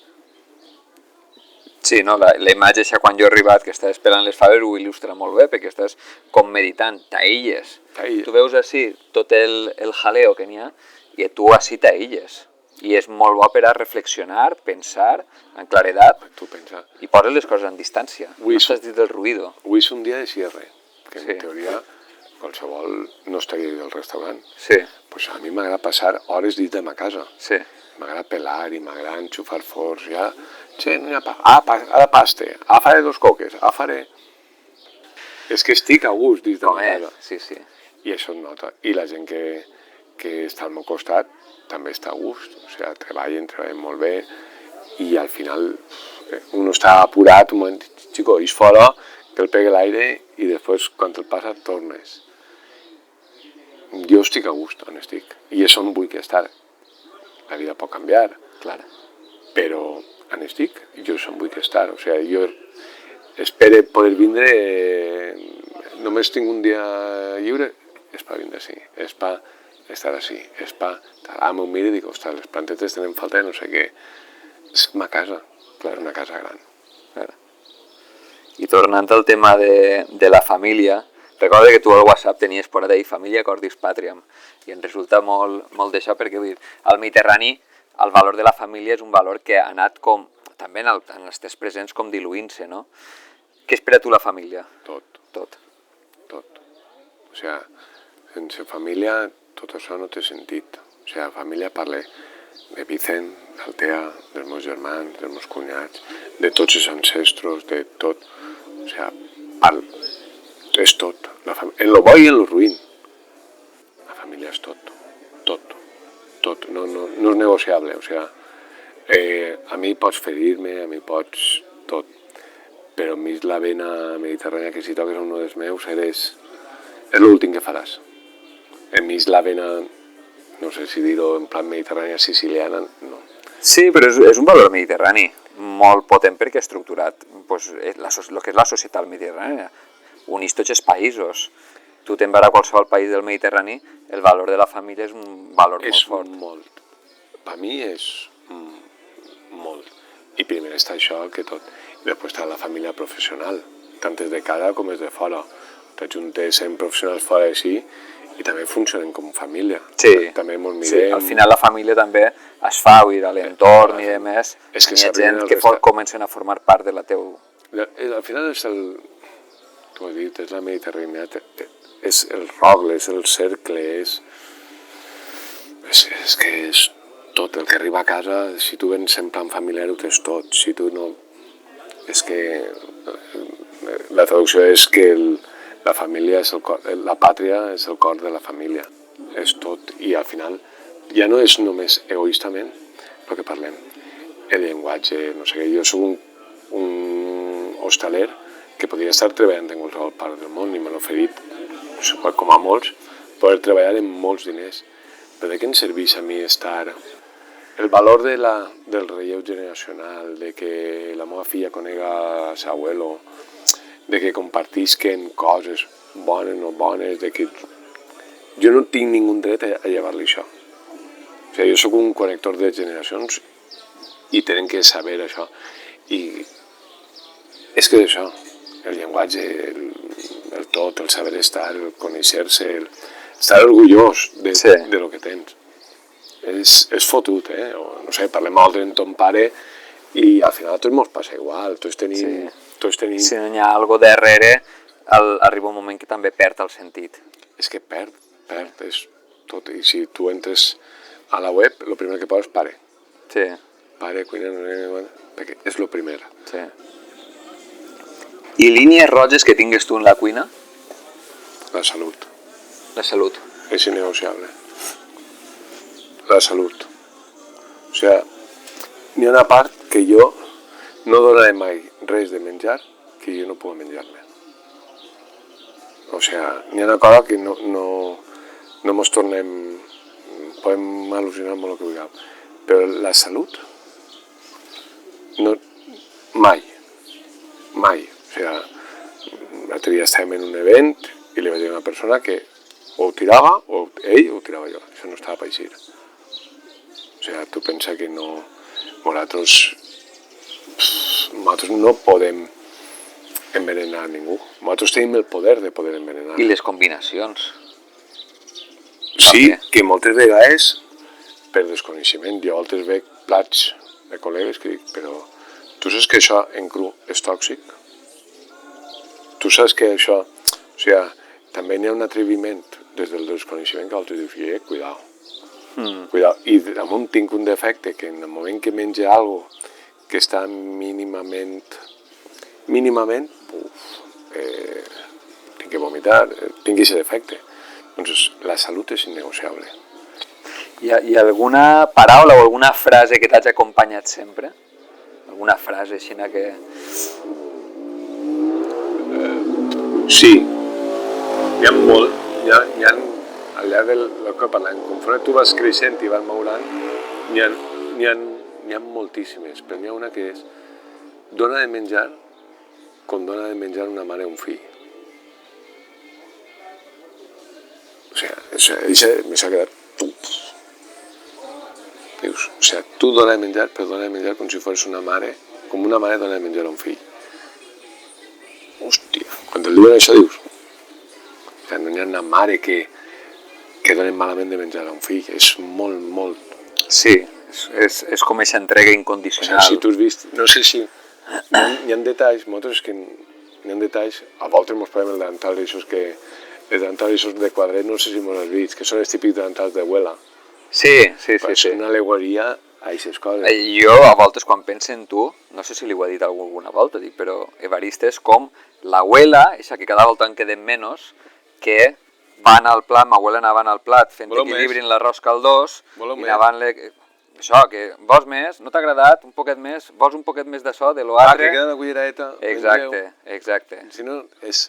Sí, no, la imatge ja quan jo he arribat, que estàs esperant les faves, ho il·lustra molt bé, perquè estàs com meditant, t'aïlles. Tu veus així tot el jaleo que n'hi ha, i tu així t'aïlles. I és molt bo per a reflexionar, pensar, en claredat, i poses les coses en distància. No estàs dins del ruïdo. Avui és un dia de cierre, que en teoria qualsevol no estaria del restaurant. Sí. Pues a mi m'agrada passar hores dins de ma casa. Sí. M'agrada pelar i m'agrada enxufar forns, ja... Sí, no hi ha pa. Ara paste, faré 2 coques, faré... És que estic a gust dins de ma casa. Sí, sí. I això es nota. I la gent que està al meu costat també està a gust, o sigui, treballen molt bé i al final un està apurat, un moment, xico, ix fora, que el pegue l'aire i després quan el passa tornes. Jo estic a gust on estic i és on vull estar. La vida pot canviar, clar, però on estic, jo és on vull estar. O sigui, jo espere poder vindre, només tinc un dia lliure, és per vindre així, és per estar així, és per... Ara m'ho miro i dic, ostres, les plantetes tenen falta de no sé què. És ma casa, clar, és una casa gran. I tornant al tema de la família, recorda que tu al WhatsApp tenies por ahí família cordis patriam, i em resulta molt d'això perquè vull dir, al Mediterrani el valor de la família és un valor que ha anat com, també en els teus presents, com diluint-se, no? Què és per a tu la família? Tot. Tot. O sigui, sense família tot això no té sentit. O sigui, família parla de Vicent, d'Altea, dels meus germans, dels meus cunyats, de tots els ancestros, de tot. O sigui, és tot. En lo bo i en lo ruïn. La família és tot. Tot. No és negociable. O sigui, a mi pots ferir-me, a mi pots tot. Però a mi la vena mediterrània que si toques un dels meus és l'últim que faràs. A mi la vena, no sé si dir-ho en plan mediterrània siciliana, no. Sí, però és un valor mediterrani molt potent perquè ha estructurat pues, el que és la societat mediterrània. Unís tots els països. Tu te'n vas a qualsevol país del Mediterrani, el valor de la família és un valor molt fort. És molt. Per mi és molt. I primer està això que tot. I després està la família professional, tant des de casa com des de fora. T'ajuntes en professionals fora així i també funcionen com família. Sí, també molt mirem. Sí, al final la família també es fa oir a l'entorn i demés. És que hi ha gent que comencen a formar part de la teu... Al final és el... Tu ho has dit, és la Mediterrània, és el rogle, és el cercle, és que és tot. El que arriba a casa, si tu vens en plan familiar, ho tens tot. Si tu no... És que... La traducció és que la família és el cor, la pàtria és el cor de la família. És tot. I al final ja no és només egoistament el que parlem. El llenguatge, no sé què. Jo soc un hostaler que podria estar treballant en qualsevol part del món i me l'he oferit, com a molts, poder treballar en molts diners. Però de què em serveix a mi estar... El valor del relleu generacional, de que la meva filla conega a l'abuelo, de que compartisquen coses bones o bones, de que jo no tinc ningú dret a llevar-li això. O sigui, jo sóc un connector de generacions i tenen que saber això. I és que és això, el llenguatge, el tot, el saber estar, el conèixer-se, estar orgullós de lo que tens. És fotut, o, no sé, parlem molt amb ton pare i al final a tots mos passa igual, tots tenim... Si no hi ha alguna darrere, arriba un moment que també perd el sentit. És que perd, és tot. I si tu entres a la web, el primer que poses, pare. Sí. Pare, cuina, perquè és el primer. Sí. I línies roges que tingues tu en la cuina? La salut. La salut. És innegociable. La salut. O sigui, n'hi ha una part que jo no donaré mai res de menjar que jo no pugui menjar-me. O sigui, n'hi ha una cosa que no mos tornem... Podem al·lucinar molt el que vulgueu. Però la salut... No, mai. O sigui, l'altre dia estàvem en un event i li vaig dir a una persona que o ho tirava o ell o ho tirava jo. Això no estava per així. O sigui, tu pensa que no... Nosaltres no podem envenenar ningú. Nosaltres tenim el poder de poder envenenar. I les combinacions. Sí, que moltes vegades, per desconeixement, jo moltes veig plats de col·legues que dic, però tu saps que això en cru és tòxic? Tu saps que això... O sigui, també n'hi ha un atreviment des del desconeixement que altres dius, cuidao. Cuidao. I damunt tinc un defecte que en el moment que menja alguna cosa que està mínimament, tinc que vomitar, tinc aquest defecte. Doncs la salut és innegociable. Hi ha alguna paraula o alguna frase que t'hagi acompanyat sempre? Alguna frase així que... Sí, hi ha molt, hi ha al llarg del que parlem, conforme tu vas creixent i vas maurant, n'hi ha moltíssimes, però n'hi ha una que és dona de menjar com dona de menjar una mare a un fill. O sigui, m'ha quedat... Dius, o sigui, tu dona de menjar, però dona de menjar com si fos una mare, com una mare dona de menjar a un fill. Hòstia, quan et diuen això dius... O sigui, no hi ha una mare que donen malament de menjar a un fill, és molt, molt... Sí, és com aquesta entrega O incondicional. sigui, si tu has vist, no sé si... Hi ha detalls, moltes que hi ha detalls, a voltes mos posem el davantal d'aixòs que... Els davantals d'aixòs de quadret, no sé si mos has vist, que són els típics davantals d'abuela. Sí. Però és una alegoria a aquestes coses. Jo, a voltes, quan penso en tu, no sé si li ho he dit alguna volta, dic, però Evariste és com l'abuela, això que cada volta en quedem menys, que van al plat, ma abuela anaven al plat fent equilibri en l'arròs caldós, i anaven... Això, que vols més, no t'ha agradat, un poquet més, vols un poquet més d'això, de lo altre... que queda una culleradeta. Exacte. Si no, és...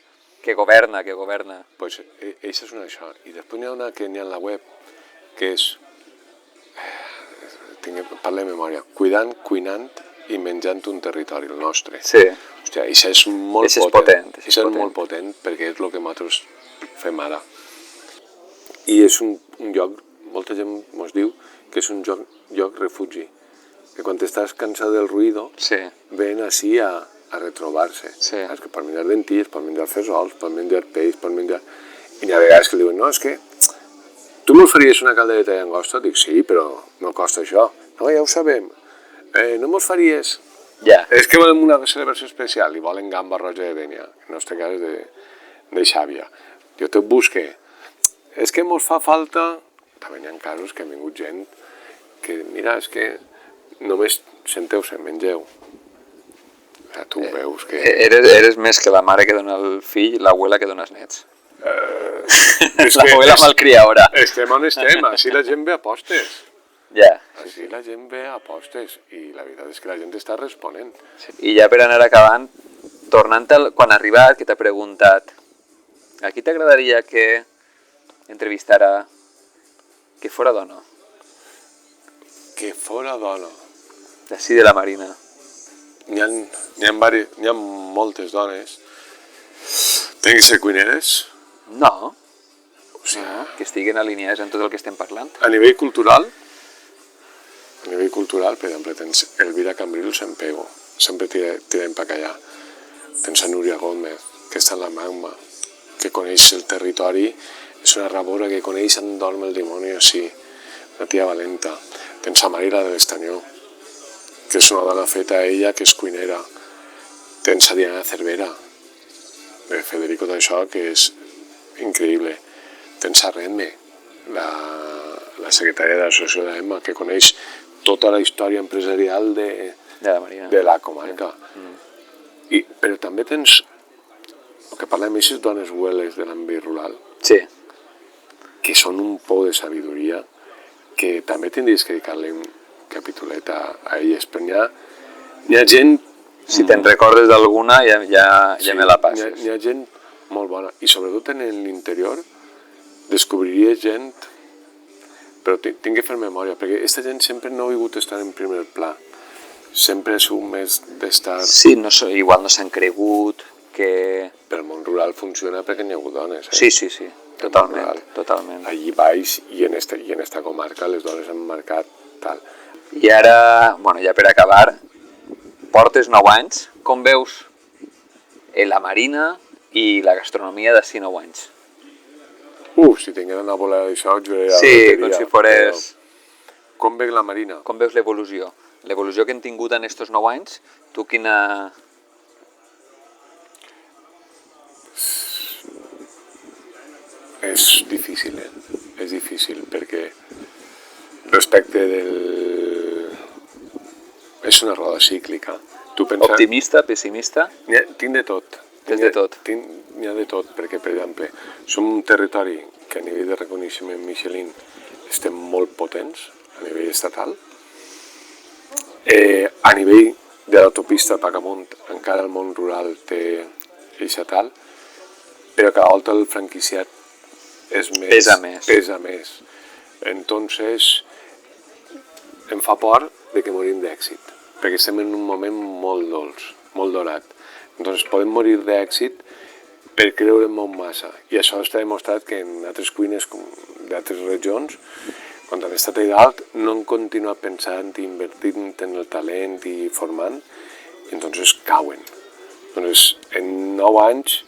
Que governa. Pues, això és una això. I després n'hi ha una que n'hi ha en la web, que és... Parla de memòria. Cuinant i menjant un territori, el nostre. Sí. Hòstia, això és molt potent. Això és molt potent, perquè és el que nosaltres fem ara. I és un lloc, molta gent mos diu, que és un lloc refugi. Que quan estàs cansat del ruïdo, ven així a retrobar-se. És que per menjar lentilles, per menjar fesols, per menjar peix, per menjar... I hi ha vegades que li diuen, no, és que tu m'oferries una caldereta de llagosta? Dic, sí, però no costa això. No, ja ho sabem. No mos faries... És que volem una celebració especial i volen gamba roja de Dénia, en el nostre cas de Xàbia. Jo te busque. És que mos fa falta... També hi ha casos que ha vingut gent que, mira, és que només senteu-se, mengeu. Tu veus que... Eres més que la mare que dona el fill, l'abuela que dona els nets. L'abuela malcriadora. Estem on estem, així la gent ve a postes. Així la gent ve a postes i la veritat és que la gent està responent. I ja per anar acabant, tornant quan ha arribat, que t'ha preguntat, a qui t'agradaria que entrevistara que fora dona? Que fora dona? D'ací de la Marina. N'hi ha moltes dones. Tenen que ser cuineres? No. O sigui, que estiguin alineades en tot el que estem parlant. A nivell cultural, per exemple, tens Elvira Cambrils en Pego, sempre tirem per allà. Tens a Núria Gómez, que està en la Magma, que coneix el territori, és una rabora que coneix en dorm el dimoni així, una tia valenta. Tens a Marila de l'Estanyó, que és una dona feta a ella, que és cuinera. Tens a Diana Cervera, de Federico d'això, que és increïble. Tens a Redme, la secretària de l'associació d'Emma, que coneix tota la història empresarial de la comarca. Però també tens, el que parlem, aquestes dones hueles de l'àmbit rural, que són un pou de sabidoria, que també tindries que dedicar-li un capitulet a elles, però n'hi ha gent... Si te'n recordes d'alguna, ja me la passes. N'hi ha gent molt bona, i sobretot en l'interior descobriria gent, però tinc que fer memòria, perquè aquesta gent sempre no ha vingut a estar en primer pla, sempre ha sigut més d'estar... Sí, igual no s'han cregut que... Però el món rural funciona perquè n'hi ha hagut dones. Sí, totalment. Allí baix i en esta comarca les dones han marcat tal. I ara, ja per acabar, portes 9 anys, com veus la Marina i la gastronomia d'ací 9 anys? Si tingués una bola d'això, jo ja com si fores... Com veus la Marina? Com veus l'evolució? L'evolució que hem tingut en estos 9 anys, tu quina... És difícil, És difícil, perquè respecte del... És una roda cíclica. Optimista, pessimista? Tinc de tot. N'hi ha de tot, perquè, per exemple, som un territori que a nivell de reconeixement Michelin estem molt potents, a nivell estatal. A nivell de l'autopista Pacamunt, encara el món rural té estatal, però cada volta el franquiciat pesa més. Entonces, em fa por de que morim d'èxit, perquè estem en un moment molt dolç, molt dorat. Doncs podem morir d'èxit per creure molt massa. I això està demostrat que en altres cuines d'altres regions, quan han estat allà dalt, no han continuat pensant i invertint en el talent i formant, i entonces cauen. Doncs en 9 anys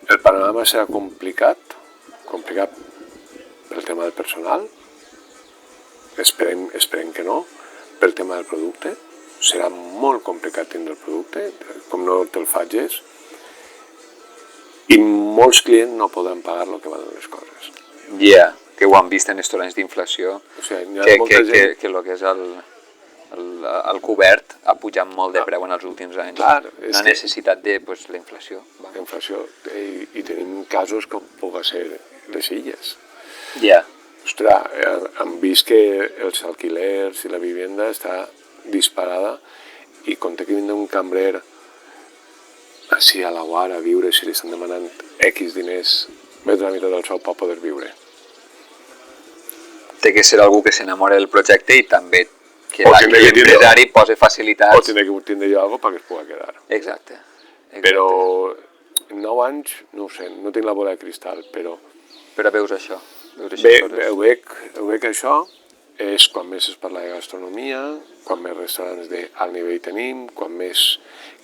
el panorama serà complicat pel tema del personal, esperem que no, pel tema del producte, serà molt complicat tindre el producte, com no te'l facis, i molts clients no podran pagar el que valen les coses. Ja, que ho han vist en estos anys d'inflació, O sigui, hi ha molta gent... que el que és el cobert ha pujat molt de preu en els últims anys. Clar, és una que- necessitat de la inflació. La inflació, i tenim casos com pugui ser les illes. Ja. Ostres, hem vist que els alquilers i la vivenda està disparada i compte que vindrà un cambrer així a la Guara a viure si li estan demanant X diners, més de la meitat del sou per poder viure. Té que ser algú que s'enamora del projecte i també que O tindre que tindre- l'empresari posi O facilitats. tindré que tindre jo alguna cosa perquè es pugui quedar. Exacte. Però en 9 anys, no ho sé, no tinc la bola de cristal, però veus això. Veus això ho veig això, és quan més es parla de gastronomia, quan més restaurants d'alt nivell tenim, quan més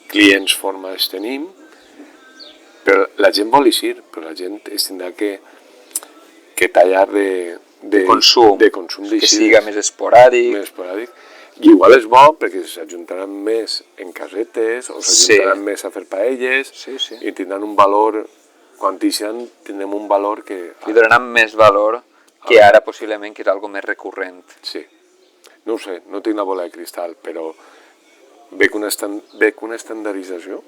clients formats tenim, però la gent vol eixir, però la gent es tindrà que tallar de consum, que d'eixides. siga més esporàdic. Més esporàdic. I igual és bo perquè s'ajuntaran més en casetes o s'ajuntaran més a fer paelles Sí. i tindran un valor, quan ixen tindrem un valor que... Li donaran més valor que ara possiblement que és algo més recurrent. Sí, no ho sé, no tinc la bola de cristal, però veig una estandardització,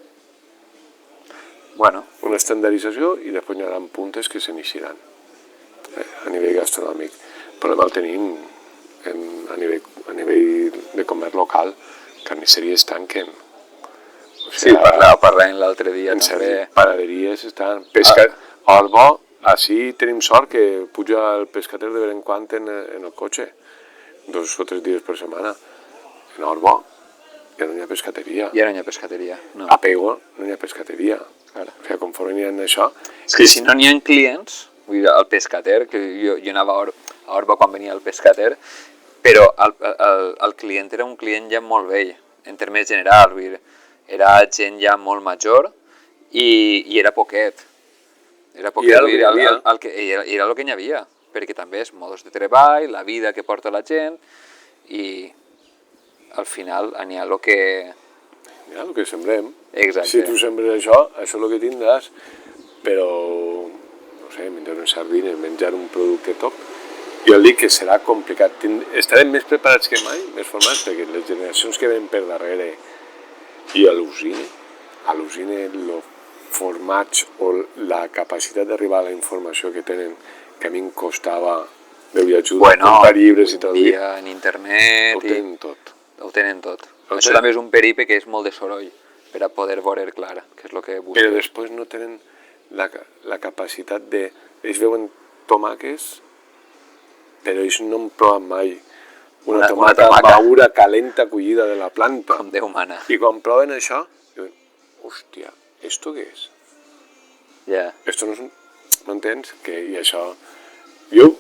Bueno, i després hi haurà puntes que se n'eixiran a nivell gastronòmic. El problema el tenim a nivell de comerç local, carnisseries tanquen. O sí, parlàvem l'altre dia en també. panaderies estan... Orbo, així tenim sort que puja el pescater de vez en quan en el cotxe, 2 o 3 dies per setmana. En Orbo ja no hi ha pescateria. I ara no hi ha pescateria. No. A Pego no hi ha pescateria. Claro. O sigui, conforme n'hi ha això... És que si no n'hi ha clients, vull dir, el pescater, que jo anava a Orba quan venia el pescater, però el client era un client ja molt vell, en termes generals, vull dir, era gent ja molt major i era poquet. Era poquet, era el que hi havia. era el que n'hi havia, perquè també és modes de treball, la vida que porta la gent, i al final n'hi ha el que... Ja, el que sembrem. Exacte. Si tu sembres això és el que tindràs, però, no sé, menjar unes sardines, menjar un producte top, jo dic que serà complicat. Estarem més preparats que mai, més formats, perquè les generacions que venen per darrere i al·lucine el formats o la capacitat d'arribar a la informació que tenen, que a mi em costava de viatjar, comprar llibres i tot. En internet... Ho tenen tot. Ho tenen tot. Això també és un peripe que és molt de soroll per a poder veure clar, que és el que busquen. Però després no tenen la capacitat de... Ells veuen tomàquets, però ells no en proven mai una tomata madura, calenta, collida de la planta. Com Déu mana. I quan proven això, diuen, hòstia, ¿esto què és? Ja. Esto no és un... No entens? I això... Jo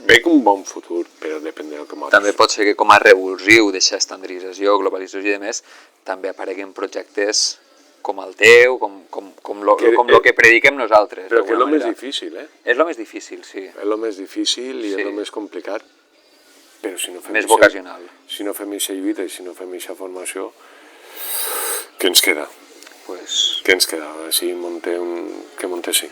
veig un bon futur, però depèn del que mots. També pot ser que com a revulsiu d'aquesta estandardització, globalització i demés, també apareguen projectes com el teu, com lo que prediquem nosaltres. Però que és el més difícil, És el més difícil, sí. És el més difícil i és el més complicat. Però si no fem Més vocacional. Si no fem aquesta lluita i si no fem aquesta formació, què ens queda? Què ens queda? Així que monte sí.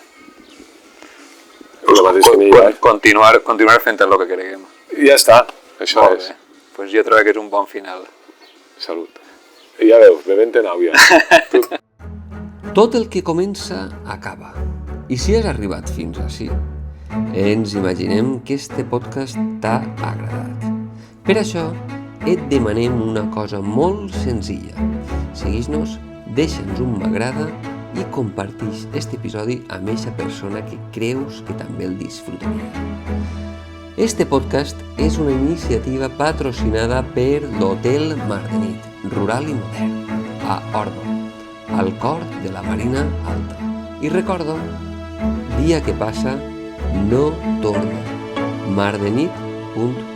Continuar fent el que creguem. I ja està, això Molt és. bé. Pues jo trobo que és un bon final. Salut. I ja veus, bevent en àvia. Tot el que comença, acaba. I si has arribat fins ací, ens imaginem que este podcast t'ha agradat. Per això, et demanem una cosa molt senzilla. Segueix-nos, deixa'ns un m'agrada i comparteix este episodi amb eixa persona que creus que també el disfrutaria. Este podcast és una iniciativa patrocinada per l'Hotel Mar de Nit, rural i modern, a Orba. al cor de la Marina Alta. I recordo, dia que passa no torna. mardenit.cat